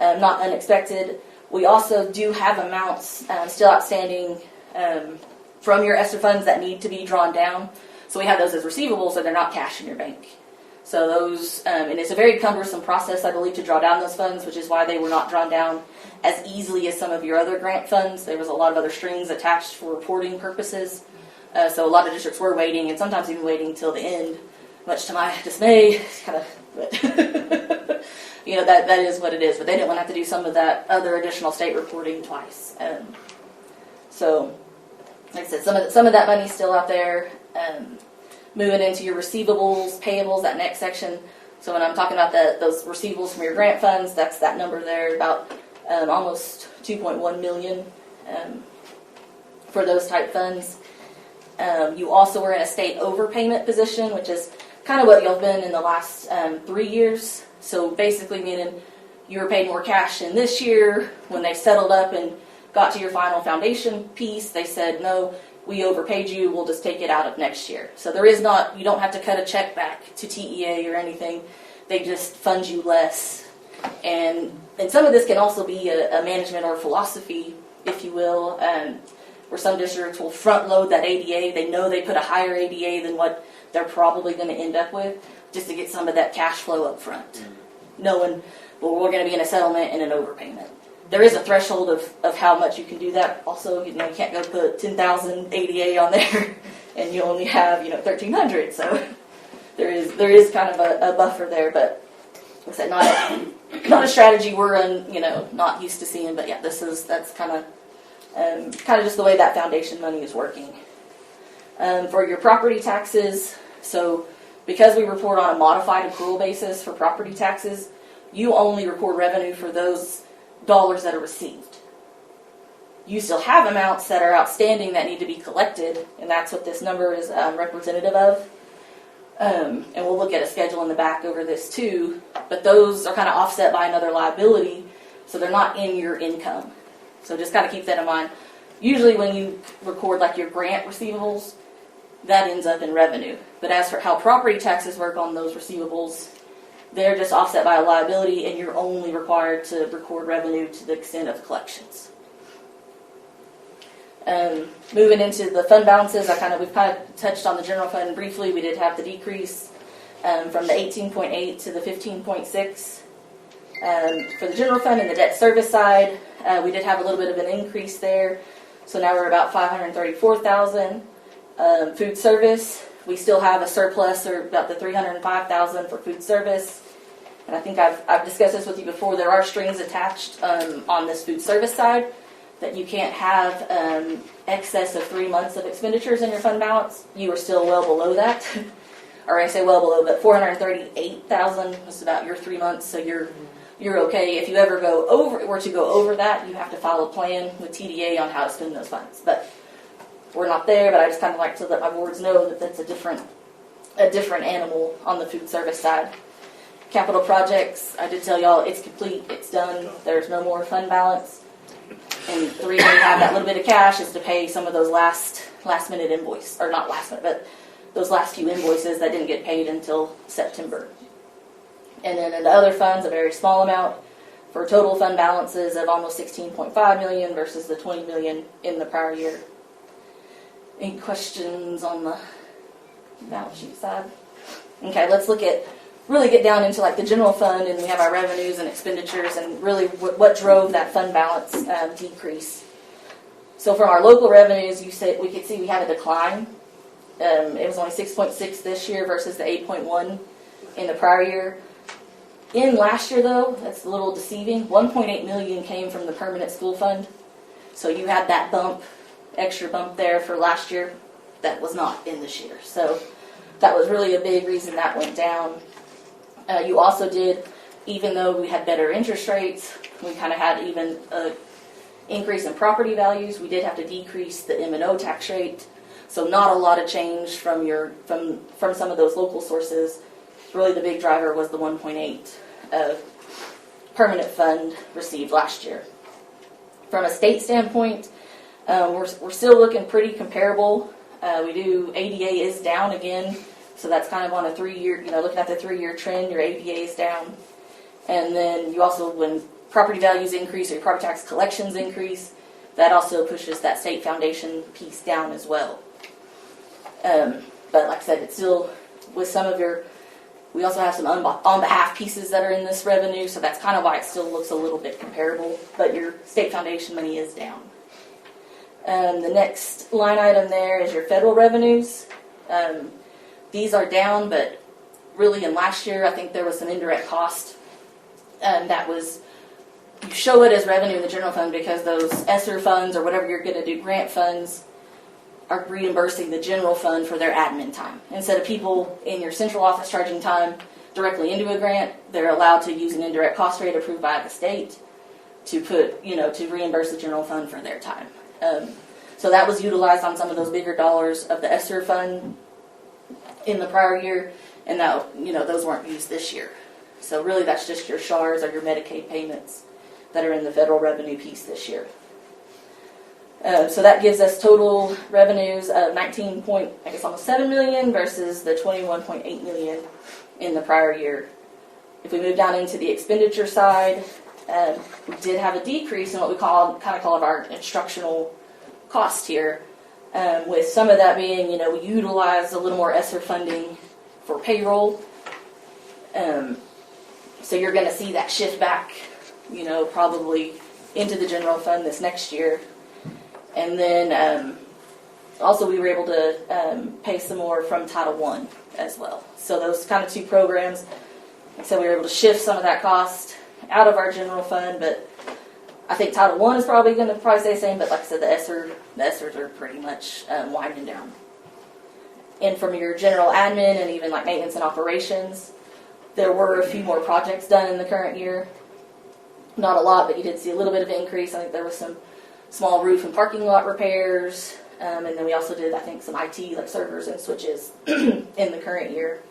not unexpected. We also do have amounts still outstanding from your ESSER funds that need to be drawn down. So we have those as receivables, so they're not cash in your bank. So those, and it's a very cumbersome process, I believe, to draw down those funds, which is why they were not drawn down as easily as some of your other grant funds. There was a lot of other strings attached for reporting purposes. So a lot of districts were waiting, and sometimes even waiting till the end, much to my dismay. Kind of, but that is what it is. But they didn't want to have to do some of that other additional state reporting twice. So, like I said, some of that money's still out there. Moving into your receivables, payables, that next section. So when I'm talking about those receivables from your grant funds, that's that number there, about almost $2.1 million for those type funds. You also were in a state overpayment position, which is kind of what y'all been in the last 3 years. So basically meaning you were paid more cash in this year. When they settled up and got to your final foundation piece, they said, no, we overpaid you, we'll just take it out of next year. So you don't have to cut a check back to TEA or anything. They just fund you less. And some of this can also be a management or philosophy, if you will, where some districts will front load that ADA. They know they put a higher ADA than what they're probably going to end up with, just to get some of that cash flow up front, knowing, well, we're going to be in a settlement and an overpayment. There is a threshold of how much you can do that. Also, you can't go put 10,000 ADA on there, and you only have 1,300. So there is kind of a buffer there, but like I said, not a strategy we're not used to seeing. But yeah, that's kind of just the way that foundation money is working. For your property taxes, so because we report on a modified accrual basis for property taxes, you only record revenue for those dollars that are received. You still have amounts that are outstanding that need to be collected, and that's what this number is representative of. And we'll look at a schedule in the back over this too, but those are kind of offset by another liability, so they're not in your income. So just kind of keep that in mind. Usually when you record like your grant receivables, that ends up in revenue. But as for how property taxes work on those receivables, they're just offset by a liability, and you're only required to record revenue to the extent of collections. Moving into the fund balances, we've kind of touched on the general fund briefly. We did have the decrease from the 18.8 to the 15.6. For the general fund and the debt service side, we did have a little bit of an increase there. So now we're about $534,000. Food service, we still have a surplus, or about the $305,000 for food service. And I think I've discussed this with you before. There are strings attached on this food service side that you can't have excess of 3 months of expenditures in your fund balance. You are still well below that. Or I say well below, but $438,000 was about your 3 months, so you're okay. If you ever were to go over that, you have to file a plan with TDA on how to spend those funds. But we're not there, but I just kind of like to let my boards know that that's a different animal on the food service side. Capital projects, I did tell y'all it's complete, it's done, there's no more fund balance. And the reason we have that little bit of cash is to pay some of those last minute invoice, or not last minute, but those last few invoices that didn't get paid until September. And then in the other funds, a very small amount for total fund balances of almost $16.5 million versus the $20 million in the prior year. Any questions on the balance sheet side? Okay, let's look at really get down into like the general fund, and we have our revenues and expenditures, and really what drove that fund balance decrease. So from our local revenues, we could see we had a decline. It was only 6.6 this year versus the 8.1 in the prior year. In last year, though, that's a little deceiving. 1.8 million came from the permanent school fund. So you had that extra bump there for last year that was not in this year. So that was really a big reason that went down. You also did, even though we had better interest rates, we kind of had even an increase in property values. We did have to decrease the M&O tax rate. So not a lot of change from some of those local sources. Really the big driver was the 1.8 permanent fund received last year. From a state standpoint, we're still looking pretty comparable. ADA is down again, so that's kind of on a 3-year, looking at the 3-year trend, your ADA is down. And then you also, when property values increase or your property tax collections increase, that also pushes that state foundation piece down as well. But like I said, it's still, with some of we also have some on behalf pieces that are in this revenue, so that's kind of why it still looks a little bit comparable, but your state foundation money is down. The next line item there is your federal revenues. These are down, but really in last year, I think there was some indirect cost that was, you show it as revenue in the general fund because those ESSER funds or whatever you're going to do, grant funds, are reimbursing the general fund for their admin time. Instead of people in your central office charging time directly into a grant, they're allowed to use an indirect cost rate approved by the state to to reimburse the general fund for their time. So that was utilized on some of those bigger dollars of the ESSER fund in the prior year, and now, those weren't used this year. So really that's just your SHARs or your Medicaid payments that are in the federal revenue piece this year. So that gives us total revenues of almost 7 million versus the 21.8 million in the prior year. If we move down into the expenditure side, we did have a decrease in what we call our instructional cost here, with some of that being, we utilized a little more ESSER funding for payroll. So you're going to see that shift back, probably into the general fund this next year. And then also we were able to pay some more from Title I as well. So those kind of two programs, so we were able to shift some of that cost out of our general fund, but I think Title I is probably going to stay the same, but like I said, the ESSERs are pretty much winding down. And from your general admin and even like maintenance and operations, there were a few more projects done in the current year. Not a lot, but you did see a little bit of an increase. I think there was some small roof and parking lot repairs, and then we also did, I think, some IT, like servers and switches in the current year.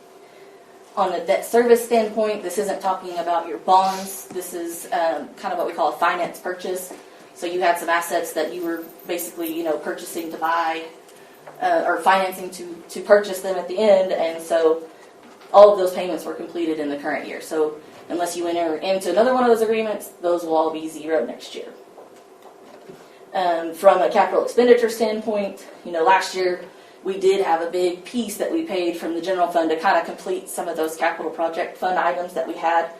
On the debt service standpoint, this isn't talking about your bonds. This is kind of what we call a finance purchase. So you had some assets that you were basically, purchasing to buy or financing to purchase them at the end, and so all of those payments were completed in the current year. So unless you enter into another one of those agreements, those will all be zero next year. From a capital expenditure standpoint, last year we did have a big piece that we paid from the general fund to kind of complete some of those capital project fund items that we had.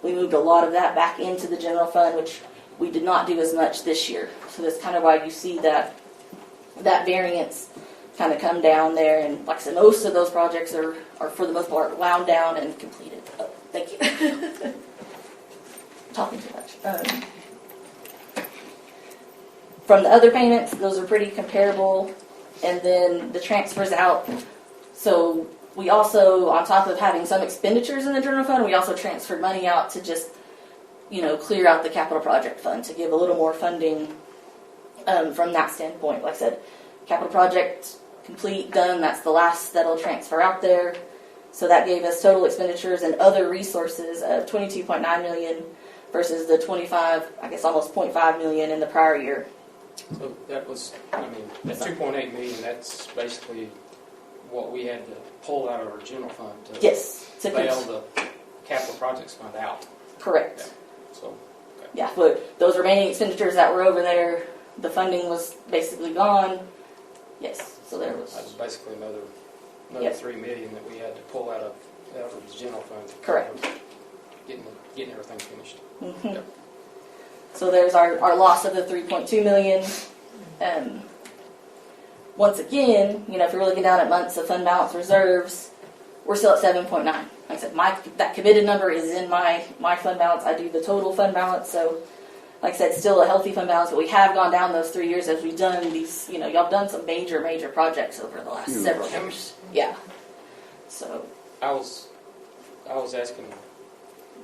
We moved a lot of that back into the general fund, which we did not do as much this year. So that's kind of why you see that variance kind of come down there. And like I said, most of those projects are for the most part wound down and completed. Oh, thank you. Talking too much. From the other payments, those are pretty comparable. And then the transfers out. So we also, on top of having some expenditures in the general fund, we also transferred money out to just, clear out the capital project fund to give a little more funding from that standpoint. Like I said, capital project complete, done. That's the last that'll transfer out there. So that gave us total expenditures and other resources of 22.9 million versus the 25, almost 0.5 million in the prior year. So that was, that 2.8 million, that's basically what we had to pull out of our general fund to bail the capital projects fund out. Correct. Yeah. So, okay. Yeah, but those remaining expenditures that were over there, the funding was basically gone. Yes, so there was. That was basically another Yep. 3 million that we had to pull out of out of the general fund. Correct. Getting everything finished. Mhm. So there's our loss of the 3.2 million. Once again, if you're looking down at months of fund balance reserves, we're still at 7.9. Like I said, that committed number is in my fund balance. I do the total fund balance, so like I said, still a healthy fund balance, but we have gone down those 3 years as we've done these, y'all done some major projects over the last several years. Yeah. So. I was asking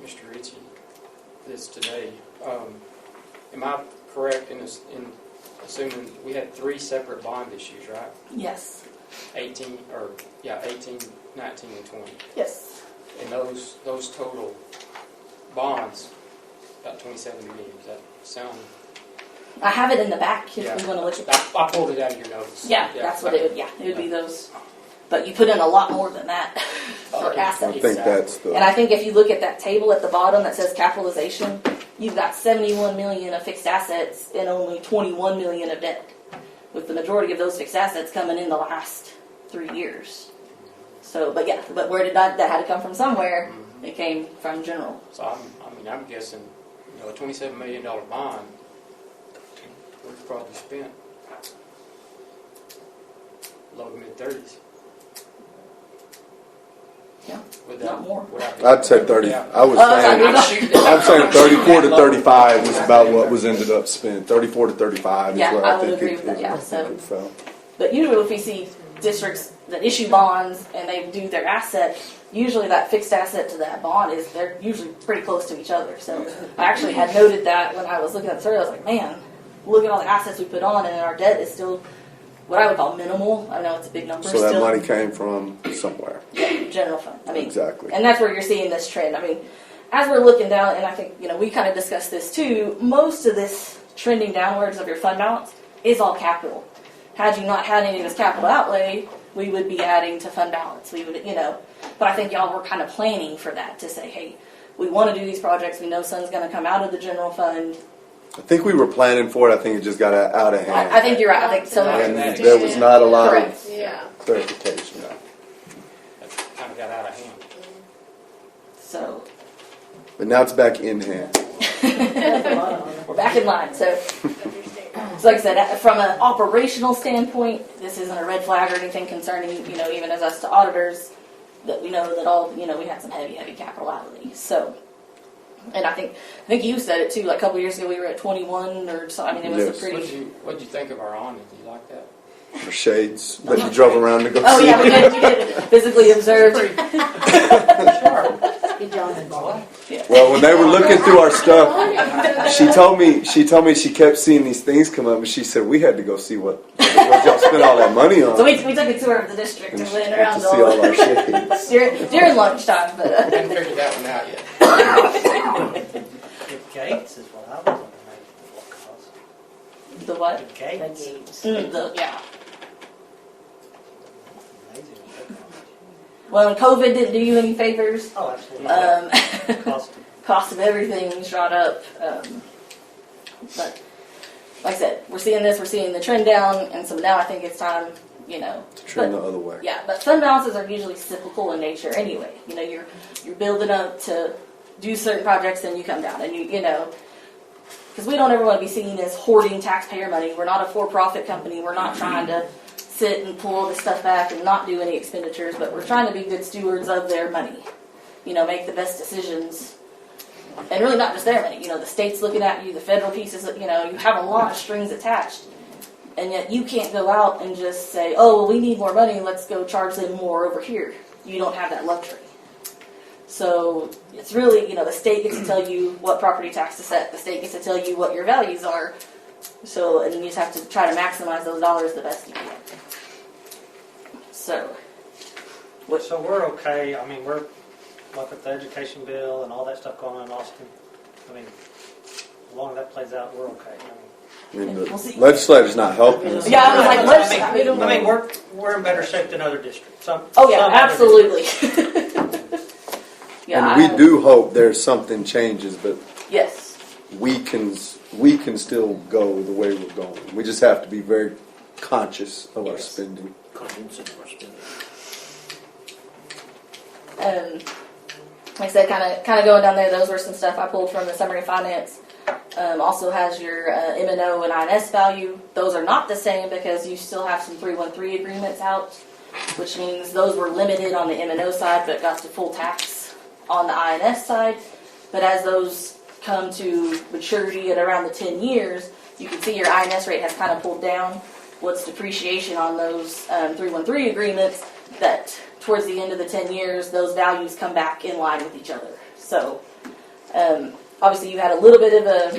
Mr. Ritchie this today. Am I correct in assuming we had 3 separate bond issues, right? Yes. 18, 19, and 20. Yes. And those total bonds, about 27 million. Does that sound? I have it in the back if Yeah. we want to look at that. I pulled it out of your notes. Yeah, that's what it would. Yeah, it would be those. But you put in a lot more than that for I assets. think that's the. And I think if you look at that table at the bottom that says capitalization, you've got 71 million of fixed assets and only 21 million of debt, with the majority of those fixed assets coming in the last 3 years. So, but where did that had to come from somewhere? It came from general. So I'm guessing, a $27 million bond, we've probably spent low to mid 30s. Yeah, Would not more. I'd say 30. Yeah. I was I'm saying 34 to 35 was about what was ended up spent. 34 to 35 Yeah, is where I I would think agree it, with that, yeah, so. it fell. But usually if we see districts that issue bonds and they do their asset, usually that fixed asset to that bond they're usually pretty close to each other. So I actually had noted that when I was looking at the survey, I was like, man, look at all the assets we put on and our debt is still what I would call minimal. I know it's a big number. So that still. money came from somewhere. Yeah, general fund. Exactly. And that's where you're seeing this trend. As we're looking down, and I think, we kind of discussed this too, most of this trending downwards of your fund balance is all capital. Had you not had any of this capital outlay, we would be adding to fund balance. We would, but I think y'all were kind of planning for that to say, hey, we want to do these projects. We know sun's going to come out of the general fund. I think we were planning for it. I think it just got out of hand. I think you're right. I think so. And there was not a lot Correct. of Yeah. clarification. That kind of got out of hand. So But now it's back in hand. we're back in line. So like I said, from an operational standpoint, this isn't a red flag or anything concerning, even as us to auditors, that we know that all, we had some heavy capital outlay. So, and I think you said it too, like a couple years ago we were at 21 or so. It was Yes. a pretty... What'd you think of our awning? Do you like that? For shades that you drove around to go Oh see. yeah, we did physically observed. Good job, Bob. Well, when they were looking through our stuff, she told me she kept seeing these things come up, and she said we had to go see what y'all spent all that money on. So we took a tour of the district and went to around see all our shades. during lunchtime. But I haven't figured that one out yet. The gates is what I was wondering what cost. the what? The gates. Yeah. Amazing what that cost. Well, and COVID didn't do you any favors. Oh, absolutely. Cost. Cost of everything shot up. But like I said, we're seeing the trend down, and so now I think it's time, To trend the other way. Yeah, but fund balances are usually cyclical in nature anyway. You're building up to do certain projects, then you come down, and because we don't ever want to be seen as hoarding taxpayer money. We're not a for-profit company. We're not trying to sit and pull all this stuff back and not do any expenditures, but we're trying to be good stewards of their money. Make the best decisions. And really not just their money. The state's looking at you, the federal pieces, you have a lot of strings attached. And yet you can't go out and just say, oh, well, we need more money, let's go charge them more over here. You don't have that luxury. So it's really, the state gets to tell you what property tax to set. The state gets to tell you what your values are. So, and you just have to try to maximize those dollars the best you can. So we're okay. We're like with the education bill and all that stuff going on in Austin. As long as that plays out, we're okay. The We'll see. legislature's not helping us. Yeah, I was like, let's... We're in better shape than other districts. Oh yeah, some other absolutely. Yeah, And we do hope there's something changes, but Yes. we can still go the way we're going. We just have to be very conscious of our Yes. spending. Like I said, kind of going down there, those were some stuff I pulled from the summary of finance. Also has your M&O and INS value. Those are not the same because you still have some 313 agreements out, which means those were limited on the M&O side but got to full tax on the INS side. But as those come to maturity at around the 10 years, you can see your INS rate has kind of pulled down. What's depreciation on those 313 agreements, that towards the end of the 10 years, those values come back in line with each other. So obviously you had a little bit of a,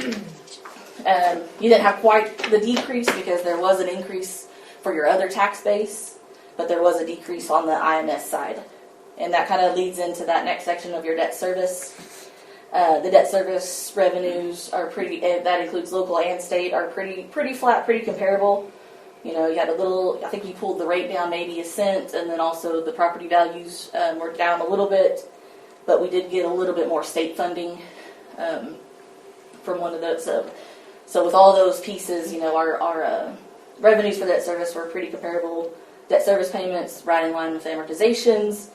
you didn't have quite the decrease because there was an increase for your other tax base, but there was a decrease on the INS side. And that kind of leads into that next section of your debt service. The debt service revenues are pretty, that includes local and state, are pretty flat, pretty comparable. You know, you had a little, I think you pulled the rate down maybe a cent, and then also the property values were down a little bit, but we did get a little bit more state funding from one of those. So with all those pieces, you know, our revenues for debt service were pretty comparable. Debt service payments right in line with amortizations.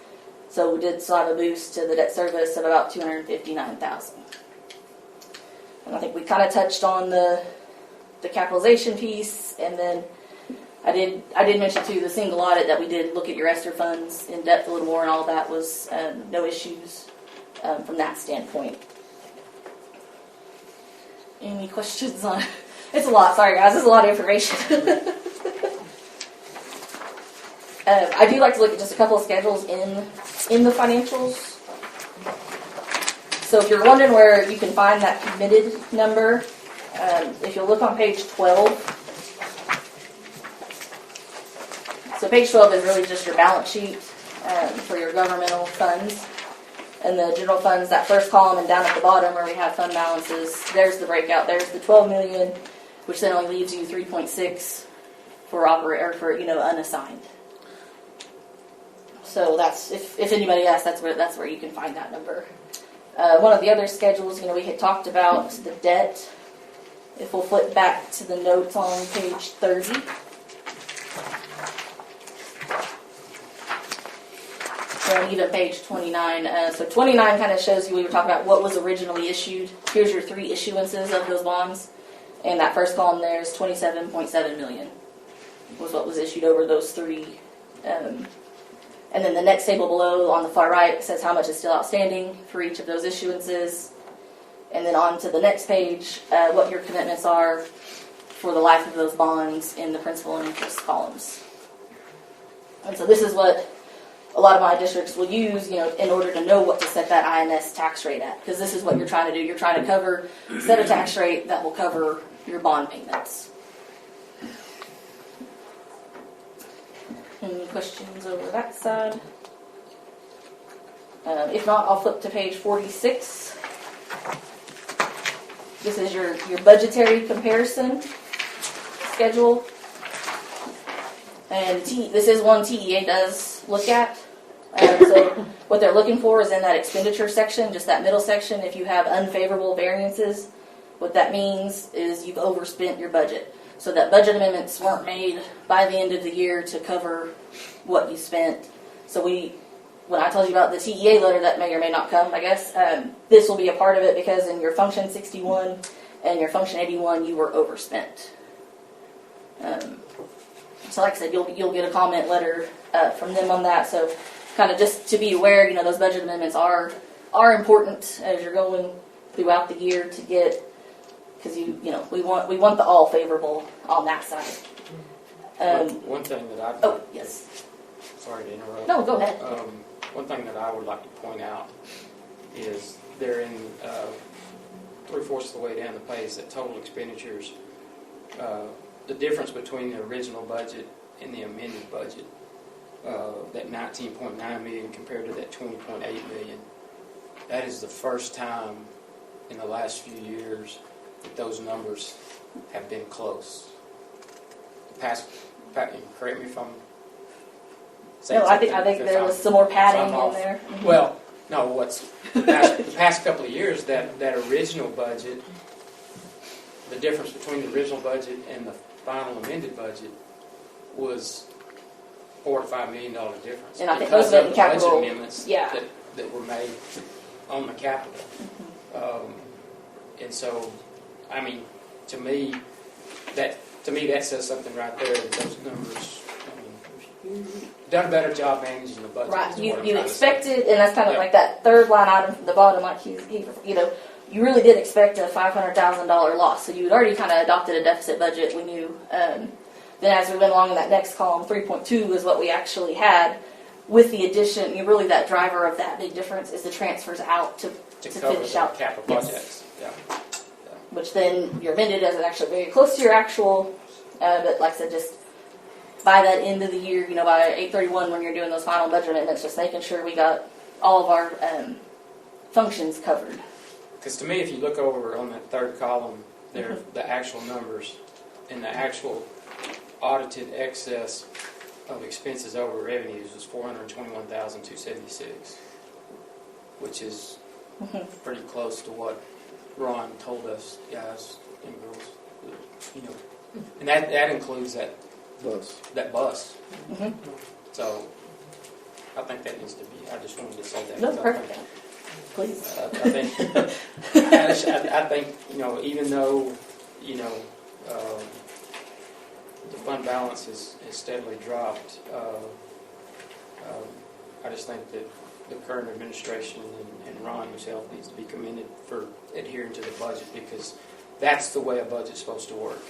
So we did still have a boost to the debt service of about $259,000. And I think we kind of touched on the capitalization piece, and then I did mention too the single audit that we did look at your ESSER funds in depth a little more, and all that was no issues from that standpoint. Any questions on? It's a lot. Sorry guys, it's a lot of information. I do like to look at just a couple of schedules in the financials. So if you're wondering where you can find that committed number, if you'll look on page 12. So page 12 is really just your balance sheet for your governmental funds. And the general funds, that first column and down at the bottom where we have fund balances, there's the breakout. There's the $12 million, which then only leaves you 3.6 for unassigned. So that's, if anybody asks, that's where you can find that number. One of the other schedules, we had talked about the debt. If we'll flip back to the notes on page 30. And even page 29. So 29 kind of shows you, we were talking about what was originally issued. Here's your 3 issuances of those bonds. And that first column there is $27.7 million was what was issued over those 3. And then the next table below on the far right says how much is still outstanding for each of those issuances. And then on to the next page, what your commitments are for the life of those bonds in the principal and interest columns. And so this is what a lot of my districts will use, in order to know what to set that INS tax rate at. Because this is what you're trying to do. You're trying to set a tax rate that will cover your bond payments. Any questions over that side? If not, I'll flip to page 46. This is your budgetary comparison schedule. And this is one TEA does look at. So what they're looking for is in that expenditure section, just that middle section. If you have unfavorable variances, what that means is you've overspent your budget. So that budget amendments weren't made by the end of the year to cover what you spent. So when I told you about the TEA letter that may or may not come, I guess, this will be a part of it because in your Function 61 and your Function 81, you were overspent. So like I said, you'll get a comment letter from them on that. So kind of just to be aware, those budget amendments are important as you're going throughout the year to get, because we want the all favorable on that side. One thing that I oh yes. Sorry to interrupt. No, go ahead. One thing that I would like to point out is they're in 3/4 of the way down the page that total expenditures. The difference between the original budget and the amended budget, that $19.9 million compared to that $20.8 million, that is the first time in the last few years that those numbers have been close. Correct me if I'm saying No, I think there was some more padding in there. Mm-hmm. Well, no, the past couple of years, that original budget, the difference between the original budget and the final amended budget was $4 to $5 million difference. And I think most of it in capital, budget amendments yeah. that that were made on the capital. And so, I mean, to me, that says something right there, that those numbers, I mean, done a better job managing the budget. Right. is You what I'm trying to expected, and that's kind of Yeah. like that third line item from the bottom, like he you really did expect a $500,000 loss. So you had already kind of adopted a deficit budget. We knew. Then as we went along in that next column, 3.2 is what we actually had. With the addition, really that driver of that big difference is the transfers out to cover finish the out. capital Yes. projects. Yeah. Which then you're amended as actually very close to your actual, but like I said, just by that end of the year, by 8/31 when you're doing those final budget amendments, just making sure we got all of our functions covered. Because to me, if you look over on that third column, there the actual numbers and the actual audited excess of expenses over revenues was $421,276, which is pretty close to what Ron told us, guys and girls. And that includes that bus. So I think that needs to be. I just wanted to say that. No, perfect. Please. I think even though the fund balance has steadily dropped, I just think that the current administration and Ron himself needs to be commended for adhering to the budget, because that's the way a budget's supposed to work.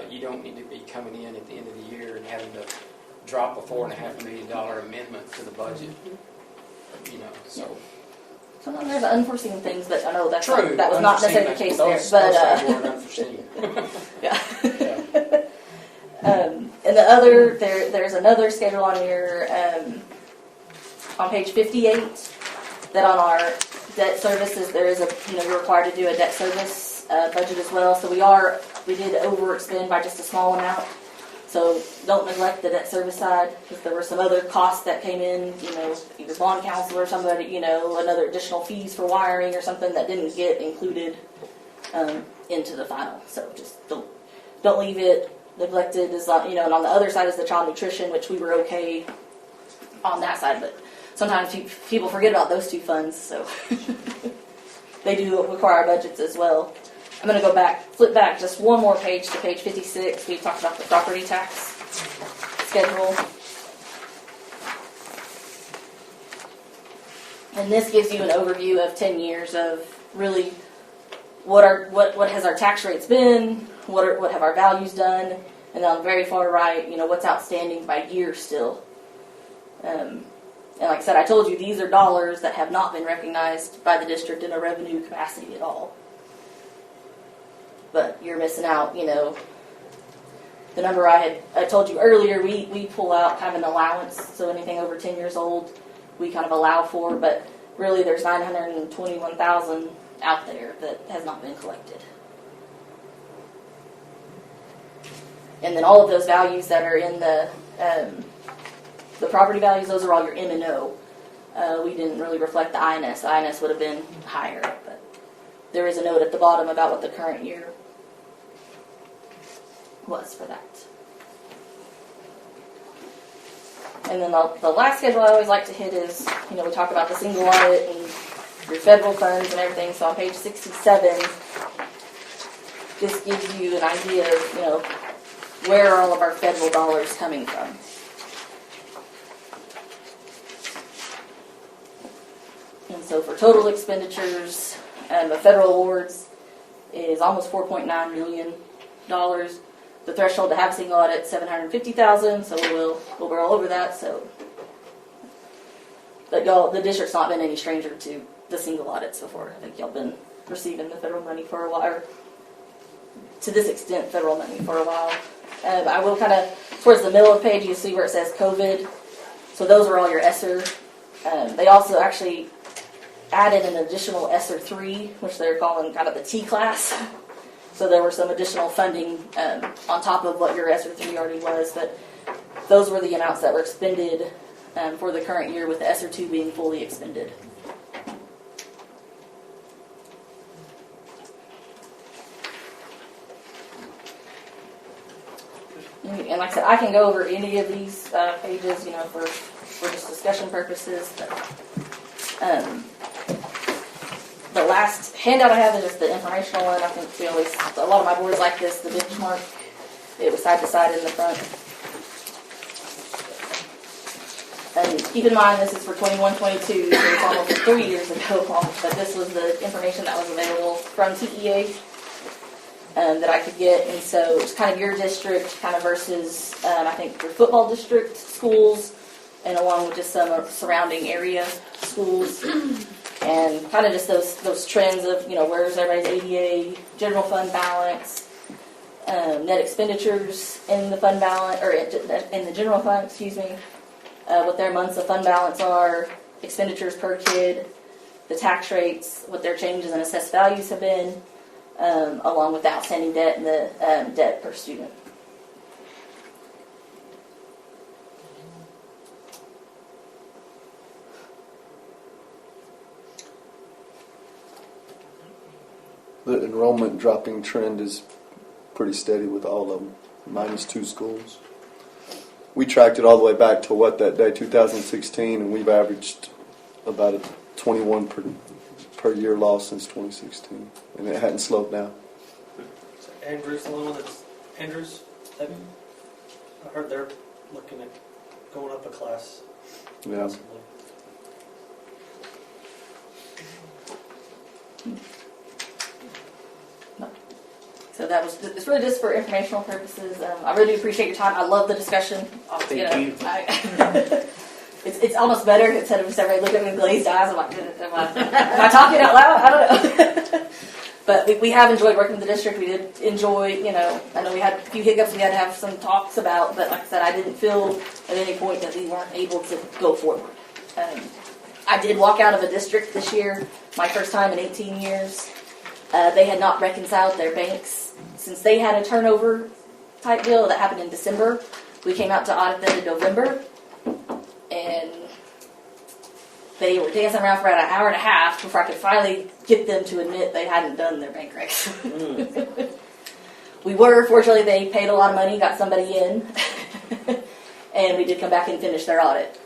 You don't need to be coming in at the end of the year and having to drop a $4.5 million amendment to the budget. So. Sometimes there's unforeseen things, but I know that True. was not necessarily the case there. But weren't unforeseen. yeah. And the other, there's another schedule on your on page 58 that on our debt services there is you're required to do a debt service budget as well. So we did overexpend by just a small amount. So don't neglect the debt service side, because there were some other costs that came in, either bond counsel or somebody, another additional fees for wiring or something that didn't get included into the final. So just don't leave it neglected. Is and on the other side is the child nutrition, which we were okay on that side, but sometimes people forget about those two funds, so they do require budgets as well. I'm going to flip back just one more page to page 56. We talked about the property tax schedule. And this gives you an overview of 10 years of really what has our tax rates been, what have our values done, and then on the very far right, what's outstanding by year still. And like I said, I told you these are dollars that have not been recognized by the district in a revenue capacity at all. But you're missing out, the number I told you earlier, we pull out kind of an allowance, so anything over 10 years old, we kind of allow for, but really there's $921,000 out there that has not been collected. And then all of those values that are in the property values, those are all your M&O. We didn't really reflect the INS. The INS would have been higher, but there is a note at the bottom about what the current year was for that. And then the last schedule I always like to hit is, we talk about the single audit and your federal funds and everything. So on page 67, this gives you an idea of, where are all of our federal dollars coming from. And so for total expenditures, the federal awards is almost $4.9 million. The threshold to have a single audit is $750,000, so we'll roll over that. So, but the district's not been any stranger to the single audits before. I think y'all been receiving the federal money for a while, or to this extent, federal money for a while. I will kind of towards the middle of the page, you see where it says COVID. So those are all your ESSER. They also actually added an additional ESSER 3, which they're calling kind of the T class. So there were some additional funding on top of what your ESSER 3 already was, but those were the amounts that were expended for the current year, with the ESSER 2 being fully expended. And like I said, I can go over any of these pages, for just discussion purposes. But The last handout I have is just the informational one. I think we always, a lot of my boards like this, the benchmark. It was side to side in the front. And keep in mind, this is for 21-22, so it's almost 3 years ago, but this was the information that was available from TEA that I could get. And so it's kind of your district kind of versus, I think, your football district schools, and along with just some surrounding area schools. And kind of just those trends of, where's everybody's ADA, general fund balance, net expenditures in the fund balance, or in the general fund, what their months of fund balance are, expenditures per kid, the tax rates, what their changes in assessed values have been, along with the outstanding debt and the debt per student. The enrollment dropping trend is pretty steady with all of them, minus 2 schools. We tracked it all the way back to that day, 2016, and we've averaged about a 21 per year loss since 2016, and it hadn't slowed down. So Andrews, the only one that's Andrews. I heard they're looking at going up a class. Yeah. Possibly. So that was, it's really just for informational purposes. I really appreciate your time. I love the discussion. Thank you. It's almost better instead of just everybody looking at me with glazed eyes. I'm like, am I talking out loud? I don't know. But we have enjoyed working with the district. We did enjoy, I know we had a few hiccups we had to have some talks about, but like I said, I didn't feel at any point that we weren't able to go forward. I did walk out of a district this year, my first time in 18 years. They had not reconciled their banks since they had a turnover type deal that happened in December. We came out to audit them in November, and they were dancing around for about an hour and a half before I could finally get them to admit they hadn't done their bank recs. Fortunately, they paid a lot of money, got somebody in, and we did come back and finish their audit.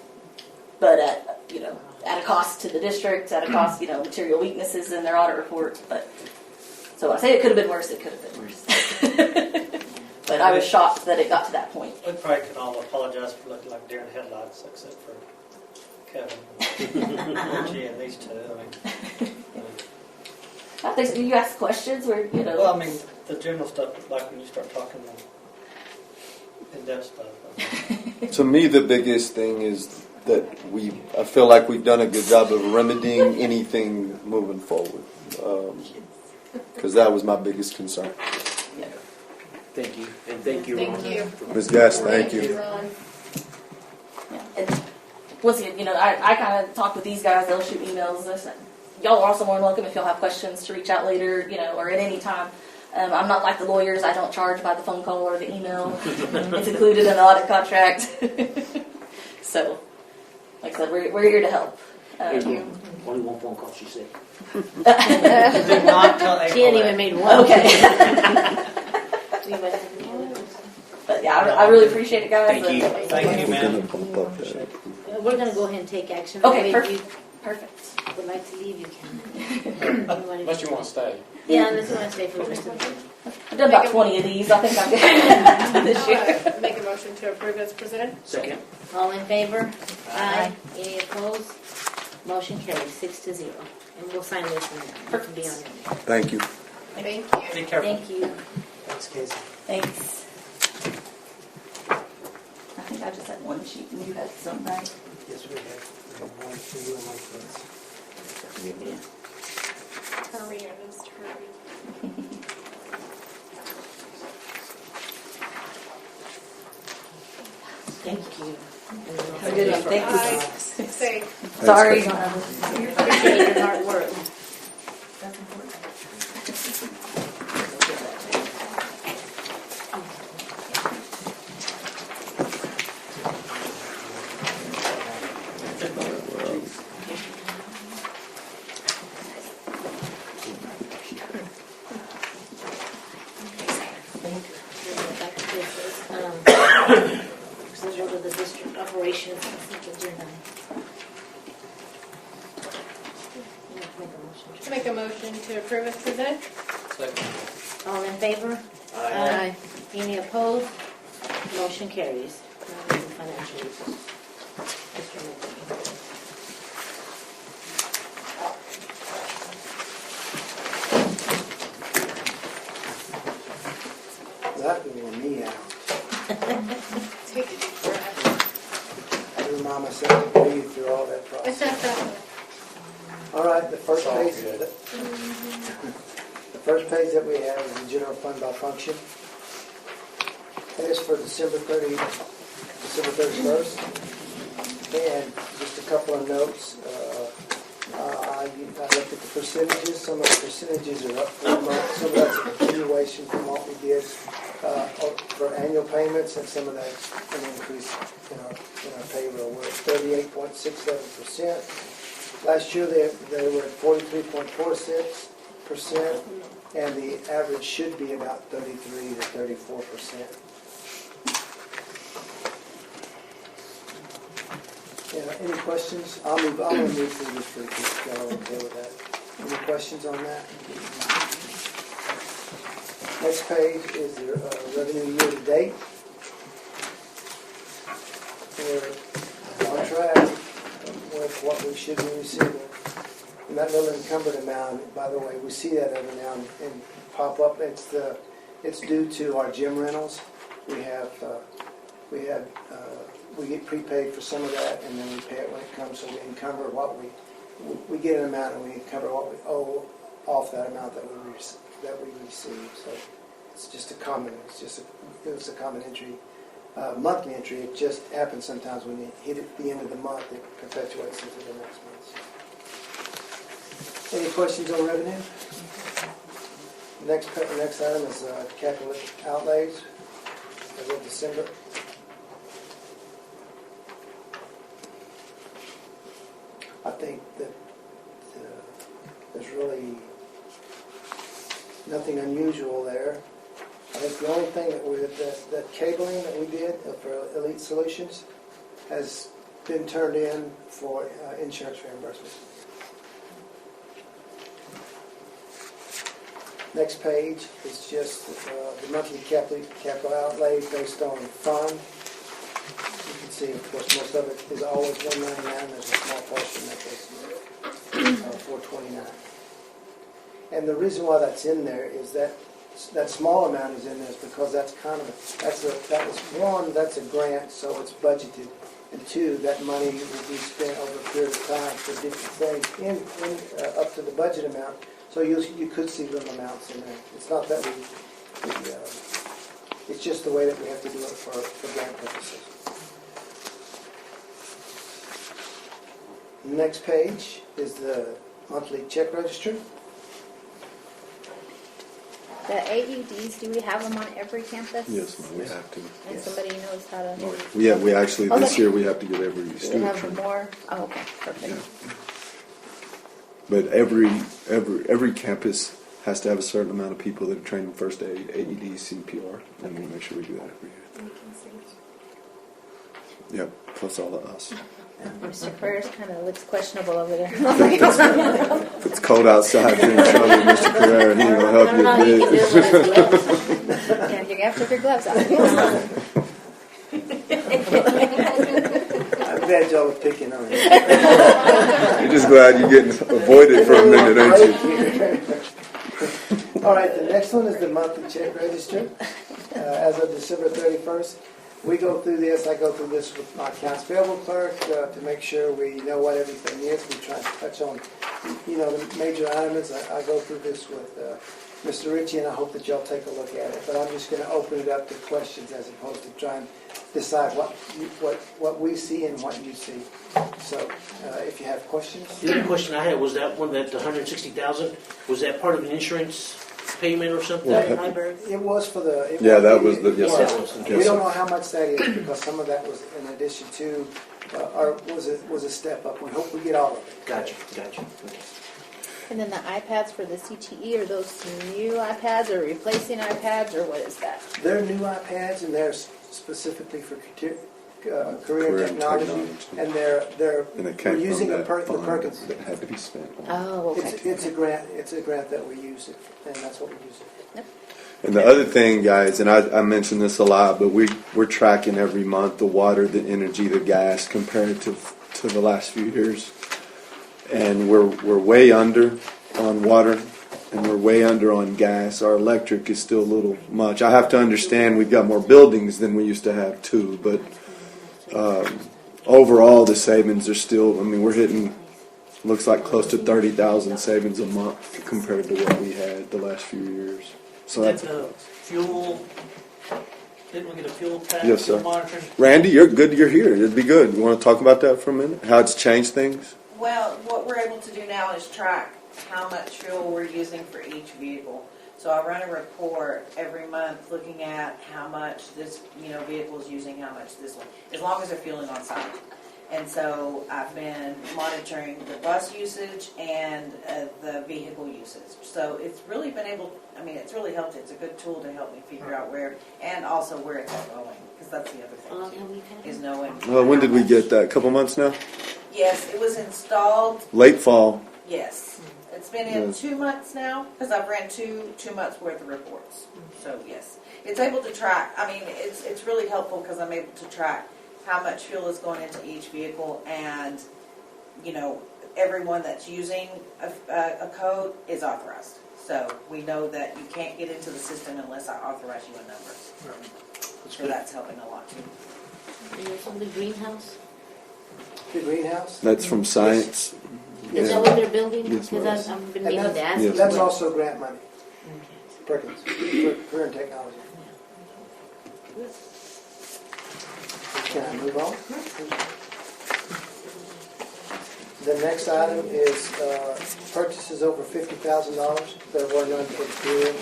But at a cost to the district, at a cost, material weaknesses in their audit report. But so when I say it could have been worse, it could have been worse. But I was shocked that it got to that point. We probably can all apologize for looking like deer in headlights, except for Kevin, Richie, and these two. I think you ask questions where Well, the general stuff, like when you start talking in-depth stuff. To me, the biggest thing is that I feel like we've done a good job of remedying anything moving forward. Because that was my biggest concern. Thank you. And thank you, Ron. Thank you. Ms. Gass, thank you. Ron. Yeah. And once again, I kind of talk with these guys. They'll shoot emails. Y'all are also more than welcome if y'all have questions to reach out later, or at any time. I'm not like the lawyers. I don't charge by the phone call or the email. It's included in the audit contract. So, like I said, we're here to help. Thank you. Only one phone call, she said. Did not tell April She hadn't that. even made one. Okay. But yeah, I really appreciate it, guys. Thank you. Thank you, We're ma'am. gonna bump up that. We're going to go ahead and take action. Okay, If you Perfect. would like to leave, you can. Unless you want to stay. Yeah, unless you want to stay for the rest of the day. I've done about 20 of these. I think I'm good this year. Make a motion to approve as presented. Second. All in favor? Aye. Any opposed? Motion carries 6-0. And we'll sign this one. It can be on your. Thank you. Thank you. Be careful. Thank you. Thanks, Casey. Thanks. I think I just had one sheet and you had some, right? Yes, we have. We have one for you and one for us. Hurry, Ernest, hurry. Thank you. Have a good one. Thank Bye. you. Safe. Sorry. Appreciate your hard work. Back to business. We'll go to the district operations. Consent agenda. a motion to approve as presented. Second. All in favor? Aye. Any opposed? Motion carries. Now we do financial reports. Mr. McKinney. That wore me out. Take a deep breath. I remind myself to breathe through all that process. All right, the first It's all page, good. the first page that we have is the general fund by function. That is for December 31st. And just a couple of notes. I looked at the percentages. Some of the percentages are up for a month. Some of that's a continuation from what we did for annual payments, and some of that's an increase in our payroll. We're at 38.67%. Last year they were at 43.46%, and the average should be about 33 to 34%. Any questions? I'm going to move through this pretty quick. Y'all okay with that? Any questions on that? Next page is the revenue year to date. We're on track with what we should be receiving. And that little encumbered amount, by the way, we see that every now and pop up. It's due to our gym rentals. We get prepaid for some of that, and then we pay it when it comes. So we encumber what we get an amount, and we encumber what we owe off that amount that we receive. So it's just a common entry, monthly entry. It just happens sometimes when you hit at the end of the month. It perpetuates into the next month. Any questions on revenue? Next item is capital outlays as of December. I think that there's really nothing unusual there. I think the only thing that cabling that we did for Elite Solutions has been turned in for insurance reimbursement. Next page is just the monthly capital outlay based on fund. You can see, of course, most of it is always $199. There's a small portion that goes $429. And the reason why that's in there is that small amount is in there is because that's a grant, so it's budgeted, and two, that money will be spent over a period of time for different things up to the budget amount. So you could see little amounts in there. It's not that it's just the way that we have to do it for grant purposes. Next page is the monthly check register. The AEDs, do we have them on every campus? Yes, ma'am, we have to. And Yes. somebody knows how to... We actually, Oh, this okay. year, we have to get every Do we student have trained. more? Oh, okay, perfect. Yeah. But every campus has to have a certain amount of people that are trained in first aid, AED, CPR, and we make sure we do that every year. Yep, plus all of us. Mr. Carreras kind of looks questionable over there. If it's cold outside, you're in trouble, Mr. Carrera, and he ain't gonna help I don't know how you you a can do it bit. with his gloves. Yeah, you're going to have to take your gloves off. I'm glad y'all are picking on it. You're just glad you're getting avoided for a minute, ain't you? All right, the next one is the monthly check register. As of December 31st, we go through this. I go through this with my accounts payable clerk to make sure we know what everything is. We try to touch on, the major items. I go through this with Mr. Ritchie, and I hope that y'all take a look at it. But I'm just going to open it up to questions as opposed to trying to decide what we see and what you see. So, if you have questions. The other question I had was that one, that $160,000, was that part of an insurance payment or something? It was for the... That was the... Yes, Yes, sir. sir. We don't know how much that is because some of that was in addition to, or was a step up. We hope we get all of it. Gotcha. Okay. And then the iPads for the CTE, are those new iPads or replacing iPads, or what is that? They're new iPads, and they're specifically for Career Technology, and they're And it we're came using from the that fund Perkins. that had to be spent. Oh, okay. It's a grant. It's a grant that we use it, and that's what we use it for. And the other thing, guys, and I mention this a lot, but we're tracking every month the water, the energy, the gas compared to the last few years, and we're way under on water, and we're way under on gas. Our electric is still a little much. I have to understand we've got more buildings than we used to have too, but overall the savings are still. I mean, we're hitting looks like close to 30,000 savings a month compared to what we had the last few years. So Did that's the fuel, didn't we get a fuel tax? Yes, sir. fuel monitoring? Randy, you're good. You're here. It'd be good. You want to talk about that for a minute? How it's changed things? Well, what we're able to do now is track how much fuel we're using for each vehicle. So I run a report every month looking at how much this vehicle is using, how much this one, as long as they're fueling on site. And so I've been monitoring the bus usage and the vehicle usage. So it's really been it's really helped. It's a good tool to help me figure out where, and also where it's all going, because that's the other How long thing have too, we had is it? knowing. Well, when did we get that? A couple months now? Yes, it was installed. Late fall. Yes, it's been in Yes. 2 months now, because I've ran two months worth of reports. So yes, it's able to track. I mean, it's really helpful because I'm able to track how much fuel is going into each vehicle, and everyone that's using a code is authorized. So we know that you can't get into the system unless I authorize you a number. So that's helping a lot too. And you're from the greenhouse? The greenhouse. That's from science. Is Yeah. that what they're building? Yes, Because ma'am. I've been And meaning to ask Yes. you. That's but- also grant money. Perkins, Career and Technology. Can I move on? The next item is purchases over $50,000 that were none for the period.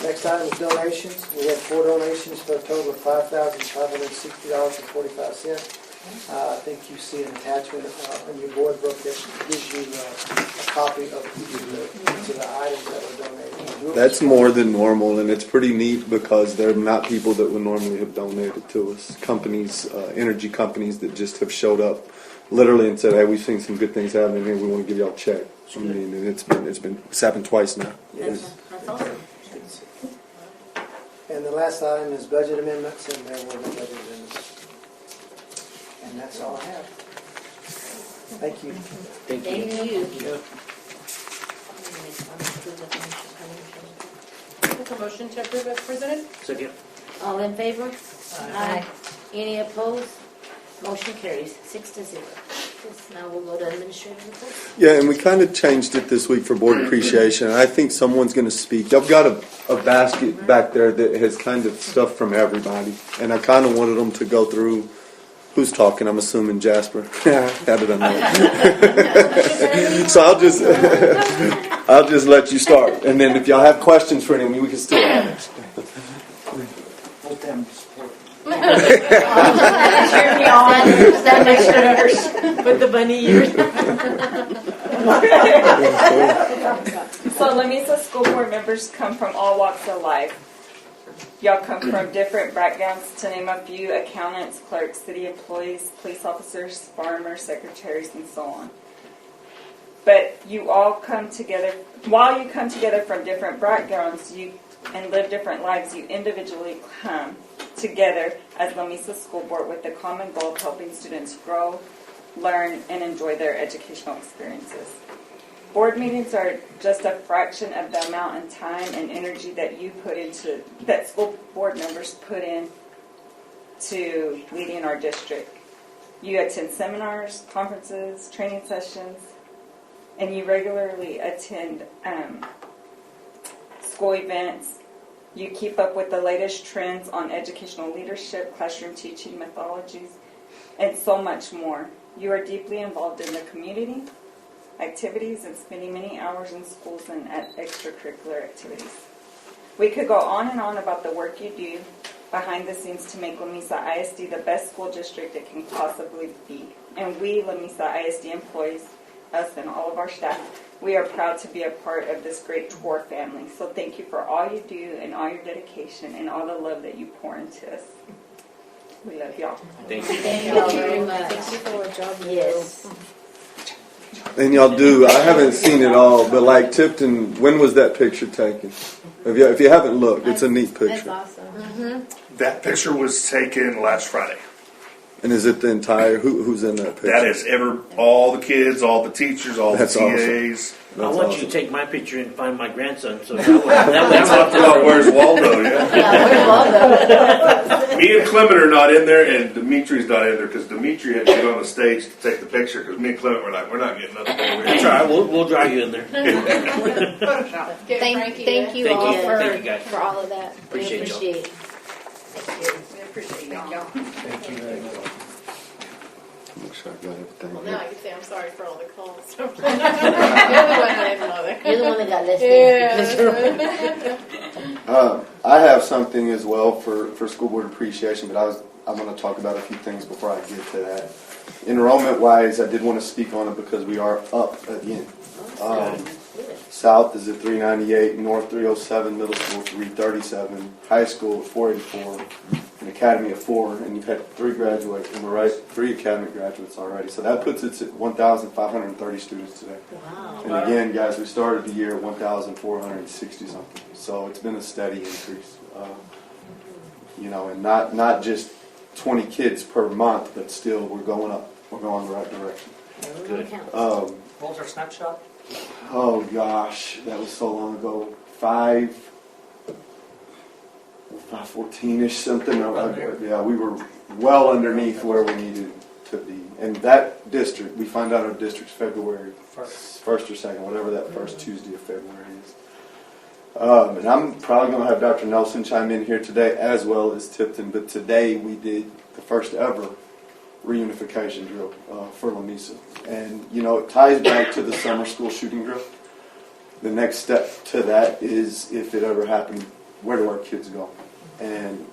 Next item is donations. We had 4 donations for a total of $5,560.45. I think you see an attachment on your board book that gives you a copy of each of the items that were donated. That's more than normal, and it's pretty neat because they're not people that would normally have donated to us. Companies, energy companies that just have showed up literally and said, "Hey, we've seen some good things happening here. We want to give y'all a check." I mean, and it's happened twice now. That's awesome. And the last item is budget amendments, and there were no budget amendments. And that's all I have. Thank you. Thank you. Make a motion to approve as presented? Second. All in favor? Aye. Any opposed? Motion carries 6-0. Now we'll go to administrative reports. Yeah, and we kind of changed it this week for board appreciation. I think someone's going to speak. I've got a basket back there that has kind of stuff from everybody, and I kind of wanted them to go through. Who's talking? I'm assuming Jasper. How did I know? So I'll just let you start, and then if y'all have questions for anyone, we can still ask. Stand next to hers with the bunny ears. So Lamesa school board members come from all walks of life. Y'all come from different backgrounds, to name a few: accountants, clerks, city employees, police officers, farmers, secretaries, and so on. But you all come together, while you come together from different backgrounds and live different lives, you individually come together as Lamesa School Board with the common goal of helping students grow, learn, and enjoy their educational experiences. Board meetings are just a fraction of the amount of time and energy that that school board members put in to leading our district. You attend seminars, conferences, training sessions, and you regularly attend school events. You keep up with the latest trends on educational leadership, classroom teaching methodologies, and so much more. You are deeply involved in the community activities and spending many hours in schools and at extracurricular activities. We could go on and on about the work you do behind the scenes to make Lamesa ISD the best school district it can possibly be. And we, Lamesa ISD employees, us and all of our staff, we are proud to be a part of this great TOR family. So thank you for all you do and all your dedication and all the love that you pour into us. We love y'all. Thank you. Thank you all very much. Thank you for what y'all do. Yes. And y'all do. I haven't seen it all, but like Tipton, when was that picture taken? If you haven't looked, it's a neat That's picture. awesome. That picture was taken last Friday. And is it the entire? Who's in that picture? That is all the kids, all the teachers, all That's the awesome. TAs. I That's want awesome. you to take my picture and find my grandson. So that way I'm Talked about where's Waldo, yeah. Yeah, where's Waldo? Me and Clement are not in there, and Dimitri's not in there because Dimitri had to get on the stage to take the picture because me and Clement were like, we're not getting up there. That's all right. We'll drive you in there. Thank you Thank all you. for, Thank you, guys. for all of that. We Appreciate y'all. appreciate it. We appreciate y'all. Thank you very much. Make sure I got everything. Well, now I can say I'm sorry for all the calls. You're the You're the one that got left Yeah. I have something as well for school board appreciation, but I'm going to talk about a few things before I get to that. Enrollment wise, I did want to speak on it because we are up again. South is at 398, North 307, Middle School 337, High School 484, an Academy of 4, and you've had 3 graduate, and we're right, 3 Academy graduates already. So that puts us at 1,530 students today. Wow. And again, guys, we started the year at 1,460 something. So it's been a steady increase. And not just 20 kids per month, but still we're going up. We're going the right direction. Good. What was our snapshot? Oh gosh, that was so long ago. 514-ish something. Yeah, we were well underneath where we needed to be. And that district, we find out our district's February 1st or 2nd, whatever that first Tuesday of February is. And I'm probably going to have Dr. Nelson chime in here today as well as Tipton. But today we did the first ever reunification drill for Lamesa. And, it ties back to the summer school shooting drill. The next step to that is, if it ever happened, where do our kids go? And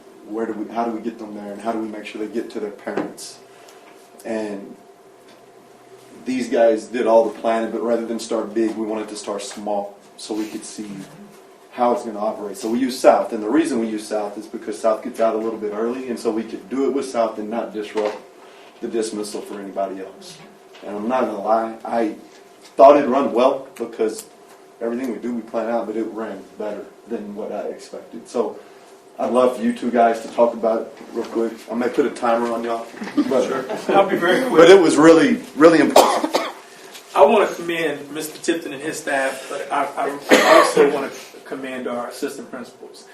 how do we get them there? And how do we make sure they get to their parents? And these guys did all the planning, but rather than start big, we wanted to start small so we could see how it's going to operate. So we use South, and the reason we use South is because South gets out a little bit early, and so we could do it with South and not disrupt the dismissal for anybody else. And I'm not going to lie, I thought it'd run well because everything we do, we plan out, but it ran better than what I expected. So I'd love for you two guys to talk about it real quick. I may put a timer on y'all. But, Sure. I'll be very quick. But it was really, really important. I want to commend Mr. Tipton and his staff, but I also want to commend our assistant principals.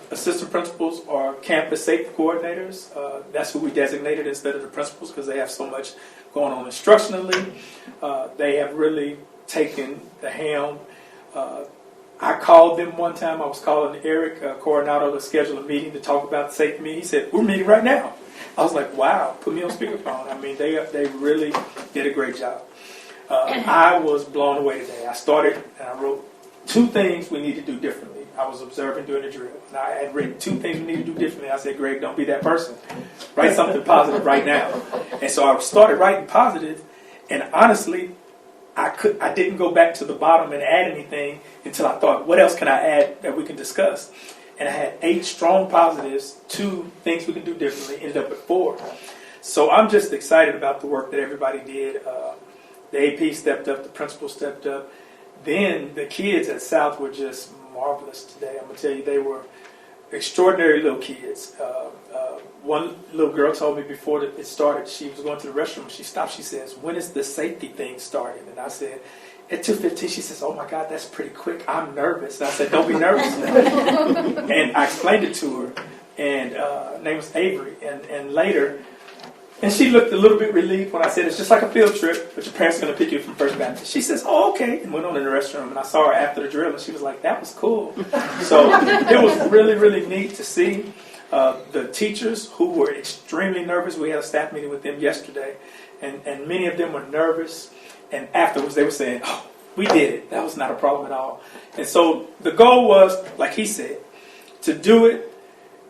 Assistant principals are campus safety coordinators. That's who we designated instead of the principals because they have so much going on instructionally. They have really taken the helm. I called them one time. I was calling Eric Coronado to schedule a meeting to talk about the safety meeting. He said, "We're meeting right now." I was like, "Wow!" Put me on speakerphone. I mean, they really did a great job. I was blown away today. I started and I wrote 2 things we need to do differently. I was observing during the drill, and I had written 2 things we need to do differently. I said, "Greg, don't be that person. Write something positive right now." And so I started writing positive, and honestly, I didn't go back to the bottom and add anything until I thought, what else can I add that we can discuss? And I had 8 strong positives, 2 things we can do differently, ended up at 4. So I'm just excited about the work that everybody did. The AP stepped up, the principal stepped up. Then the kids at South were just marvelous today. I'm going to tell you, they were extraordinary little kids. One little girl told me before it started, she was going to the restroom. She stopped. She says, "When is the safety thing starting?" And I said, "At 2:15." She says, "Oh my God, that's pretty quick. I'm nervous." And I said, "Don't be nervous." And I explained it to her. And her name was Avery. And later, and she looked a little bit relieved when I said, "It's just like a field trip, but your parents are going to pick you from First Baptist." She says, "Oh, okay," and went on in the restroom. And I saw her after the drill, and she was like, "That was cool." So it was really, really neat to see. The teachers who were extremely nervous, we had a staff meeting with them yesterday, and many of them were nervous. And afterwards, they were saying, "Oh, we did it. That was not a problem at all." And so the goal was, like he said, to do it,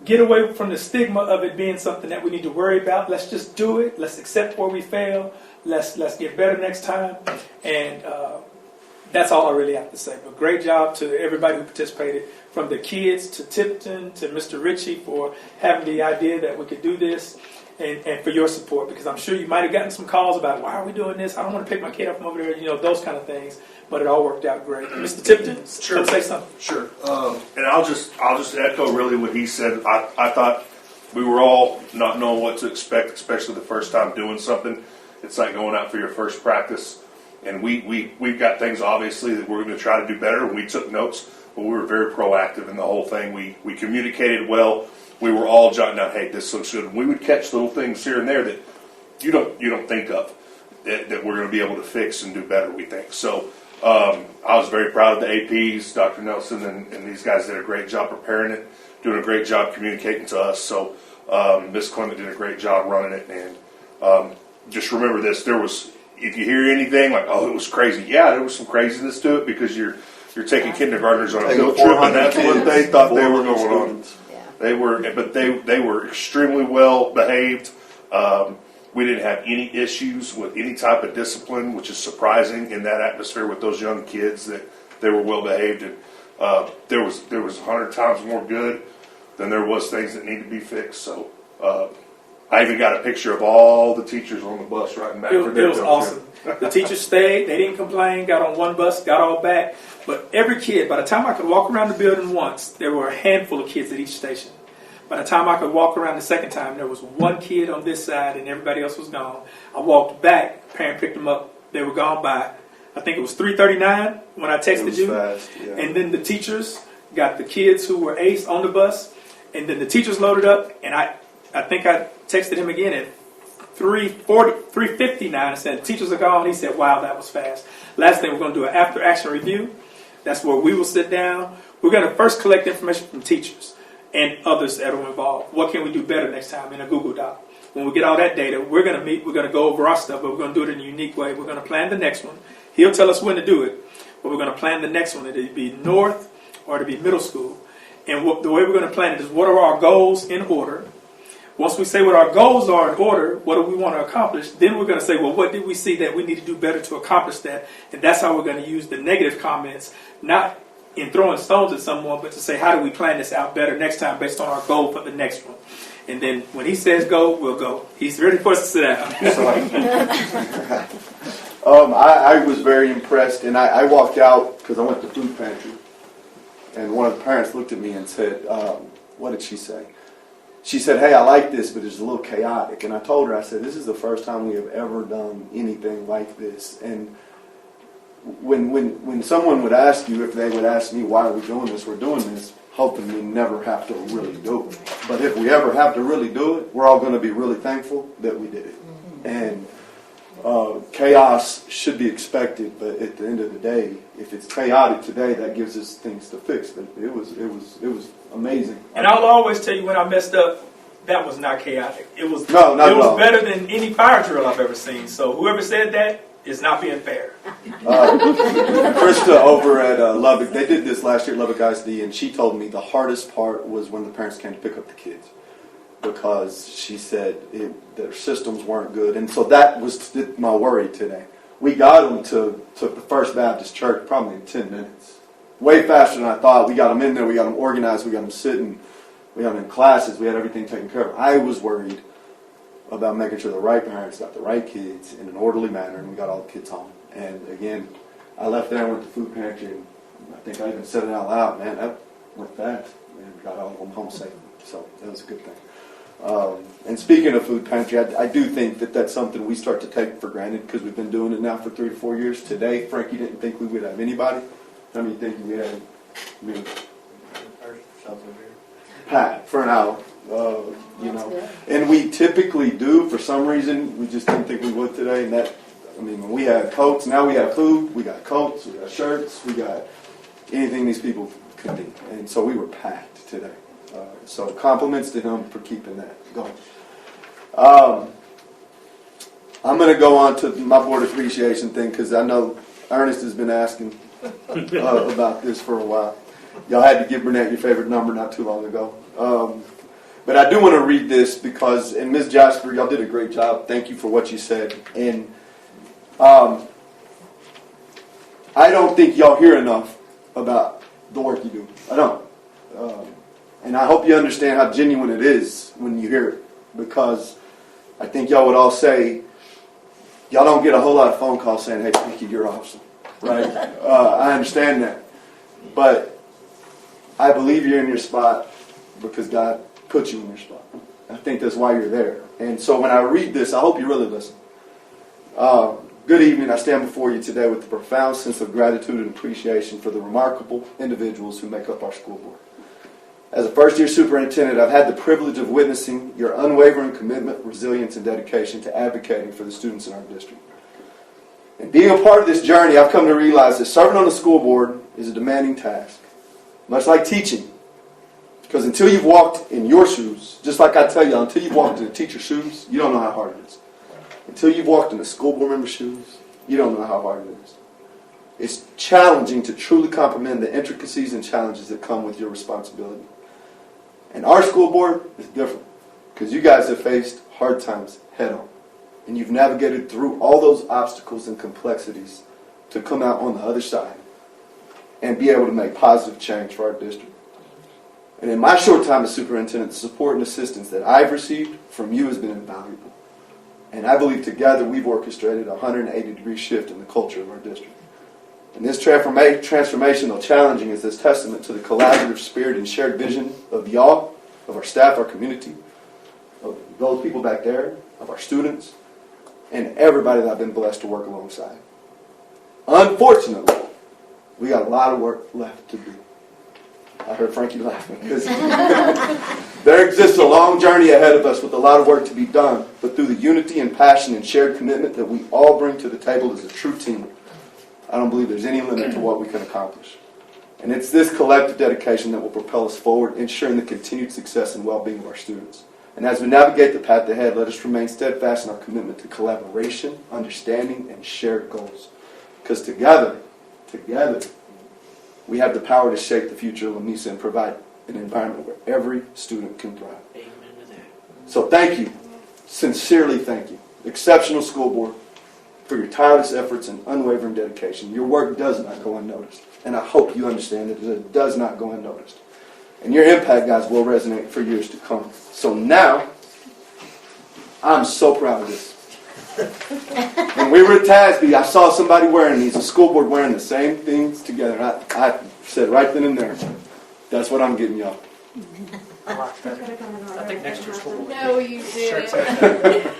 get away from the stigma of it being something that we need to worry about. Let's just do it. Let's accept where we fail. Let's get better next time. And that's all I really have to say. But great job to everybody who participated. from the kids to Tipton to Mr. Ritchie for having the idea that we could do this, and for your support, because I'm sure you might have gotten some calls about, why are we doing this? I don't want to pick my kid up from over there, those kind of things. But it all worked out great. Mr. Tipton, Sure. say something. Sure. And I'll just echo really what he said. I thought we were all not knowing what to expect, especially the first time doing something. It's like going out for your first practice. And we've got things, obviously, that we're going to try to do better. We took notes, but we were very proactive in the whole thing. We communicated well. We were all jotting down, hey, this looks good. And we would catch little things here and there that you don't think of that we're going to be able to fix and do better, we think. So I was very proud of the APs, Dr. Nelson, and these guys did a great job preparing it, doing a great job communicating to us. So Ms. Clement did a great job running it. And just remember this, if you hear anything like, oh, it was crazy, yeah, there was some craziness to it because you're taking kindergartners on a field trip, and that's what they thought they were going on. They were extremely well behaved. We didn't have any issues with any type of discipline, which is surprising in that atmosphere with those young kids, that they were well behaved. And there was 100 times more good than there was things that need to be fixed. So I even got a picture of all the teachers on the bus riding back. It was awesome. The teachers stayed. They didn't complain. Got on one bus, got all back. But every kid, by the time I could walk around the building once, there were a handful of kids at each station. By the time I could walk around the second time, there was one kid on this side and everybody else was gone. I walked back, parent picked them up, they were gone by, I think it was 3:39 when I texted you. Fast, yeah. And then the teachers got the kids who were aced on the bus, and then the teachers loaded up, and I think I texted him again at 3:59 and said, teachers are gone. He said, wow, that was fast. Last thing, we're going to do an after action review. That's where we will sit down. We're going to first collect information from teachers and others that are involved. What can we do better next time in a Google Doc? When we get all that data, we're going to meet, we're going to go over our stuff, but we're going to do it in a unique way. We're going to plan the next one. He'll tell us when to do it, but we're going to plan the next one. It'll be north or it'll be middle school. And the way we're going to plan it is, what are our goals in order? Once we say what our goals are in order, what do we want to accomplish, then we're going to say, well, what did we see that we need to do better to accomplish that? And that's how we're going to use the negative comments, not in throwing stones at someone, but to say, how do we plan this out better next time based on our goal for the next one? And then when he says go, we'll go. He's ready for us to sit down. I was very impressed, and I walked out because I went to food pantry, and one of the parents looked at me and said, what did she say? She said, hey, I like this, but it's a little chaotic. And I told her, I said, this is the first time we have ever done anything like this. And when someone would ask you, if they would ask me, why are we doing this, we're doing this, hoping we never have to really do it. But if we ever have to really do it, we're all going to be really thankful that we did it. And chaos should be expected, but at the end of the day, if it's chaotic today, that gives us things to fix. But it was amazing. And I'll always tell you when I messed up, that was not chaotic. It was better than any fire drill I've ever seen. So whoever said that is not being fair. Krista over at Lubbock, they did this last year at Lubbock ISD, and she told me the hardest part was when the parents came to pick up the kids, because she said their systems weren't good. And so that was my worry today. We got them to the First Baptist Church probably in 10 minutes. Way faster than I thought. We got them in there, we got them organized, we got them sitting, we got them in classes, we had everything taken care of. I was worried about making sure the right parents got the right kids in an orderly manner, and we got all the kids home. And again, I left there and went to food pantry, and I think I even said it out loud, man, that went fast. And we got all of them home safely. So that was a good thing. And speaking of food pantry, I do think that that's something we start to take for granted because we've been doing it now for 3 to 4 years. Today, Frankie didn't think we would have anybody. How many think we had? Me. Pat, for an hour. And we typically do. For some reason, we just didn't think we would today. And when we had coats, now we have food. We got coats, we got shirts, we got anything these people could need. And so we were packed today. So compliments to him for keeping that going. I'm going to go on to my board appreciation thing because I know Ernest has been asking about this for a while. Y'all had to give Burnett your favorite number not too long ago. But I do want to read this because, and Ms. Jasper, y'all did a great job. Thank you for what you said. And I don't think y'all hear enough about the work you do. I don't. And I hope you understand how genuine it is when you hear it, because I think y'all would all say, y'all don't get a whole lot of phone calls saying, hey, Pinky, you're awesome, right? I understand that. But I believe you're in your spot because God put you in your spot. I think that's why you're there. And so when I read this, I hope you really listen. Good evening. I stand before you today with a profound sense of gratitude and appreciation for the remarkable individuals who make up our school board. As a first-year superintendent, I've had the privilege of witnessing your unwavering commitment, resilience, and dedication to advocating for the students in our district. And being a part of this journey, I've come to realize that serving on the school board is a demanding task, much like teaching. Because until you've walked in your shoes, just like I tell you, until you've walked in a teacher's shoes, you don't know how hard it is. Until you've walked in a school board member's shoes, you don't know how hard it is. It's challenging to truly comprehend the intricacies and challenges that come with your responsibility. And our school board is different because you guys have faced hard times head on. And you've navigated through all those obstacles and complexities to come out on the other side and be able to make positive change for our district. And in my short time as superintendent, the support and assistance that I've received from you has been invaluable. And I believe together we've orchestrated a 180-degree shift in the culture of our district. And this transformation, though challenging, is this testament to the collaborative spirit and shared vision of y'all, of our staff, our community, of those people back there, of our students, and everybody that I've been blessed to work alongside. Unfortunately, we got a lot of work left to do. I heard Frankie laughing because there exists a long journey ahead of us with a lot of work to be done, but through the unity and passion and shared commitment that we all bring to the table as a true team, I don't believe there's any limit to what we can accomplish. And it's this collective dedication that will propel us forward, ensuring the continued success and well-being of our students. And as we navigate the path ahead, let us remain steadfast in our commitment to collaboration, understanding, and shared goals. Because together, we have the power to shape the future of Lamesa and provide an environment where every student can thrive. Amen to that. So thank you, sincerely thank you, exceptional school board, for your tireless efforts and unwavering dedication. Your work does not go unnoticed. And I hope you understand that it does not go unnoticed. And your impact, guys, will resonate for years to come. So now, I'm so proud of this. When we were at TASB, I saw somebody wearing these, a school board wearing the same things together. I said right then and there, that's what I'm getting y'all. I like that. I think next year's school board. No, you Shirts didn't. like that.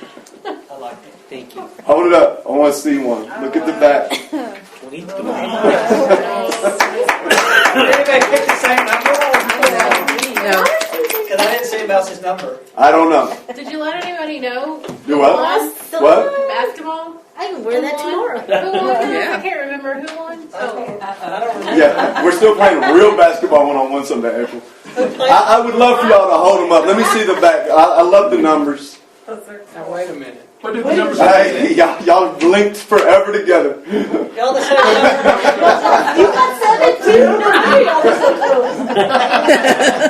I like it. Thank you. Hold it up. I want to see one. Look at the back. Did anybody pick the same number? No. Because I didn't say Mouse's number. I don't know. Did you let anybody know? Do what? What? Basketball? I can wear that tomorrow. Who won? Yeah. I can't remember who won. Oh. I don't remember. Yeah, we're still playing real basketball one-on-one someday, April. I would love for y'all to hold them up. Let me see the back. I love the numbers. Now, wait a minute. What did the numbers Hey, y'all linked forever together. Y'all the same number. You got 17.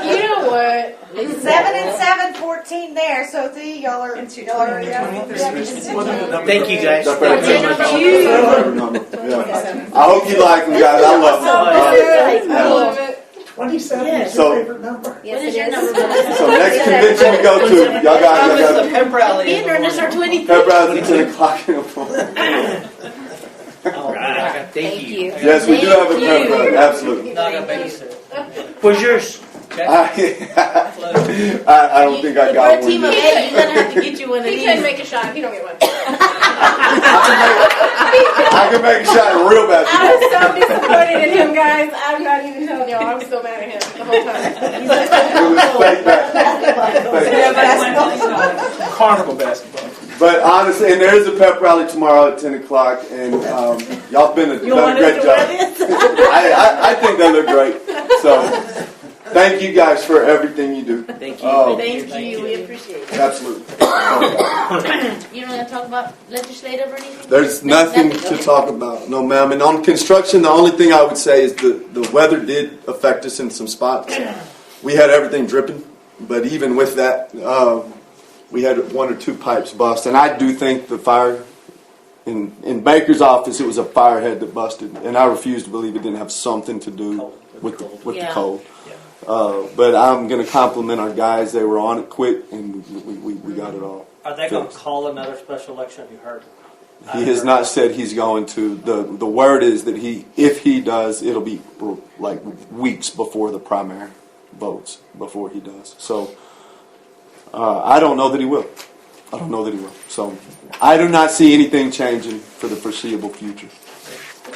You know what? It's 7 and 7, 14 there. So y'all are. Thank you, guys. Yeah. I hope you like them, guys. I love them. I love it. 27 is your favorite number. Yes, it is. So next convention we go to, y'all That was got the pep rally. in the Interns are morning. 23. pep rally at 10 o'clock in the morning. All right. Thank you. Yes, we do have a pep rally. Absolutely. No, I got babysit. Where's yours? I don't think I got We're a team of one. 8. You're going to have to get you one of He these. couldn't make a shot. He don't get one. I can make a shot in real I basketball. was so disappointed in him, guys. I'm not even telling y'all. I'm so mad at him the whole time. It was fake basketball. Carnival basketball. But honestly, and there is a pep rally tomorrow at 10 o'clock, and y'all done a great job. I think they look great. So, thank you guys for everything you do. Thank you. Thank you. We appreciate it. Absolutely. You don't want to talk about legislative or anything? There's nothing to talk about, no ma'am. And on construction, the only thing I would say is the weather did affect us in some spots. We had everything dripping, but even with that, we had 1 or 2 pipes bust. And I do think the fire in Baker's office, it was a fire head that busted. And I refuse to believe it didn't have something to do with the cold. But I'm going to compliment our guys. They were on it quick, and we got it all. Are they going to fixed. call another special election? Have you heard? He has not said he's going to. The word is that if he does, it'll be like weeks before the primary votes before he does. So I don't know that he will. So I do not see anything changing for the foreseeable future.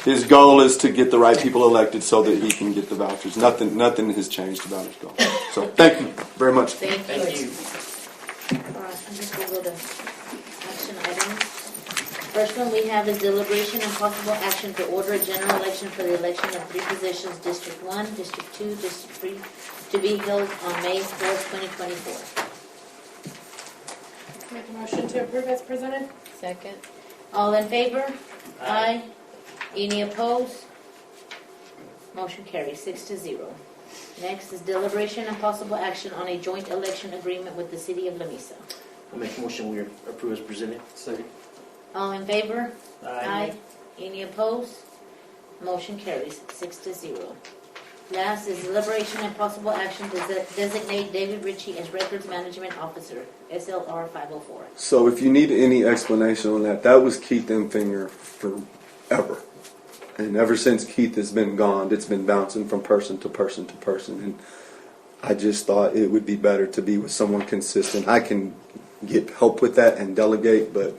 His goal is to get the right people elected so that he can get the vouchers. Nothing has changed about his goal. So thank you very much. Thank you. All right, I'm just going to go to action items. First one we have is deliberation and possible action to order a general election for the election of 3 positions, District 1, District 2, District 3, to be held on May 4th, 2024. Make a motion to approve as presented. Second. All in favor? Aye. Any opposed? Motion carries 6-0. Next is deliberation and possible action on a joint election agreement with the City of Lamesa. I make a motion we approve as presented. Second. All in favor? Aye. Any opposed? Motion carries 6-0. Last is deliberation and possible action to designate David Ritchie as Records Management Officer, SLR 504. So if you need any explanation on that, that was Keith Empfinger forever. And ever since Keith has been gone, it's been bouncing from person to person to person. And I just thought it would be better to be with someone consistent. I can get help with that and delegate, but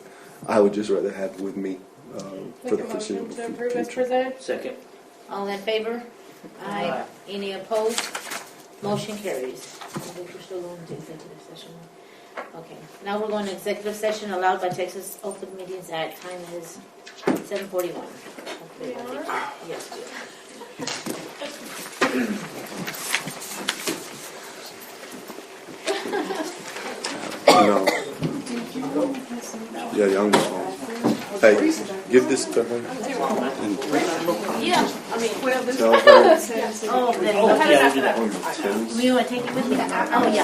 I would just rather have it with me for the Make a motion foreseeable to approve as future. presented. Second. All in favor? Aye. Any opposed? Motion carries. I think we're still going to executive session. Okay. Now we're going to executive session allowed by Texas Open Meetings Act. Time is 7:41. Yes, we No. Yeah, I'm just home. Hey, give this to her. And Yeah, I mean, tell her oh, then. Oh, yeah, do that. on the tennis. You want to take it with me? Oh, yeah.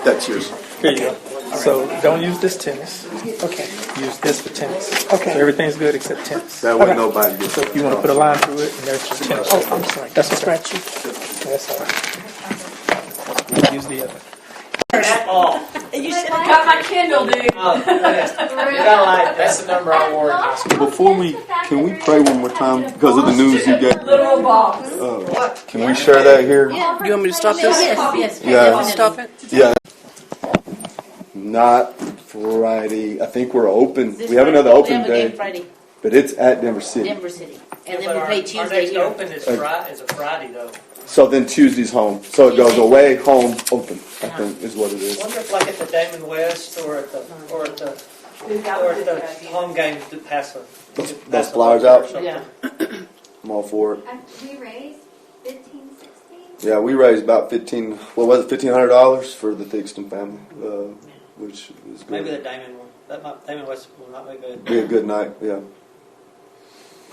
That's yours. Here you go. So don't use this tennis. Okay. Use this for tennis. Okay. So everything's good except tennis. That way nobody gets So if you want to put a line through it, and there's your tennis. Oh, I'm sorry. That's okay. Scratchy. That's all right. Use the other. Oh, You should have got my Kindle, dude. you gotta like That's the number I wore in high school. Before can we pray one more time because of the news you gave? Literal box. Can we share that here? Do you want me to stop this? Yes. Yeah. Stop it? Yeah. Not Friday. I think we're open. We have another open We have a game day, Friday, but it's at Denver City. Denver City. And but then we our play next Tuesday here. open is a Friday though. So then Tuesday's home. So it goes away, home, open. I think is what it is. Wonder if like at the Damon West or at the home games to pass Those flyers out. Yeah. I'm all for it. We raised 15, 16. Yeah, we raised about $1,500 for the Thigston family, which is good. Maybe the Damon one. Damon West will not be good. Be a good night. Yeah.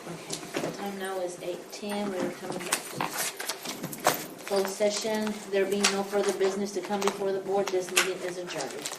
Okay, the time now is 8:10. We're coming back to closed session. There being no further business to come before the board, this meeting is adjourned.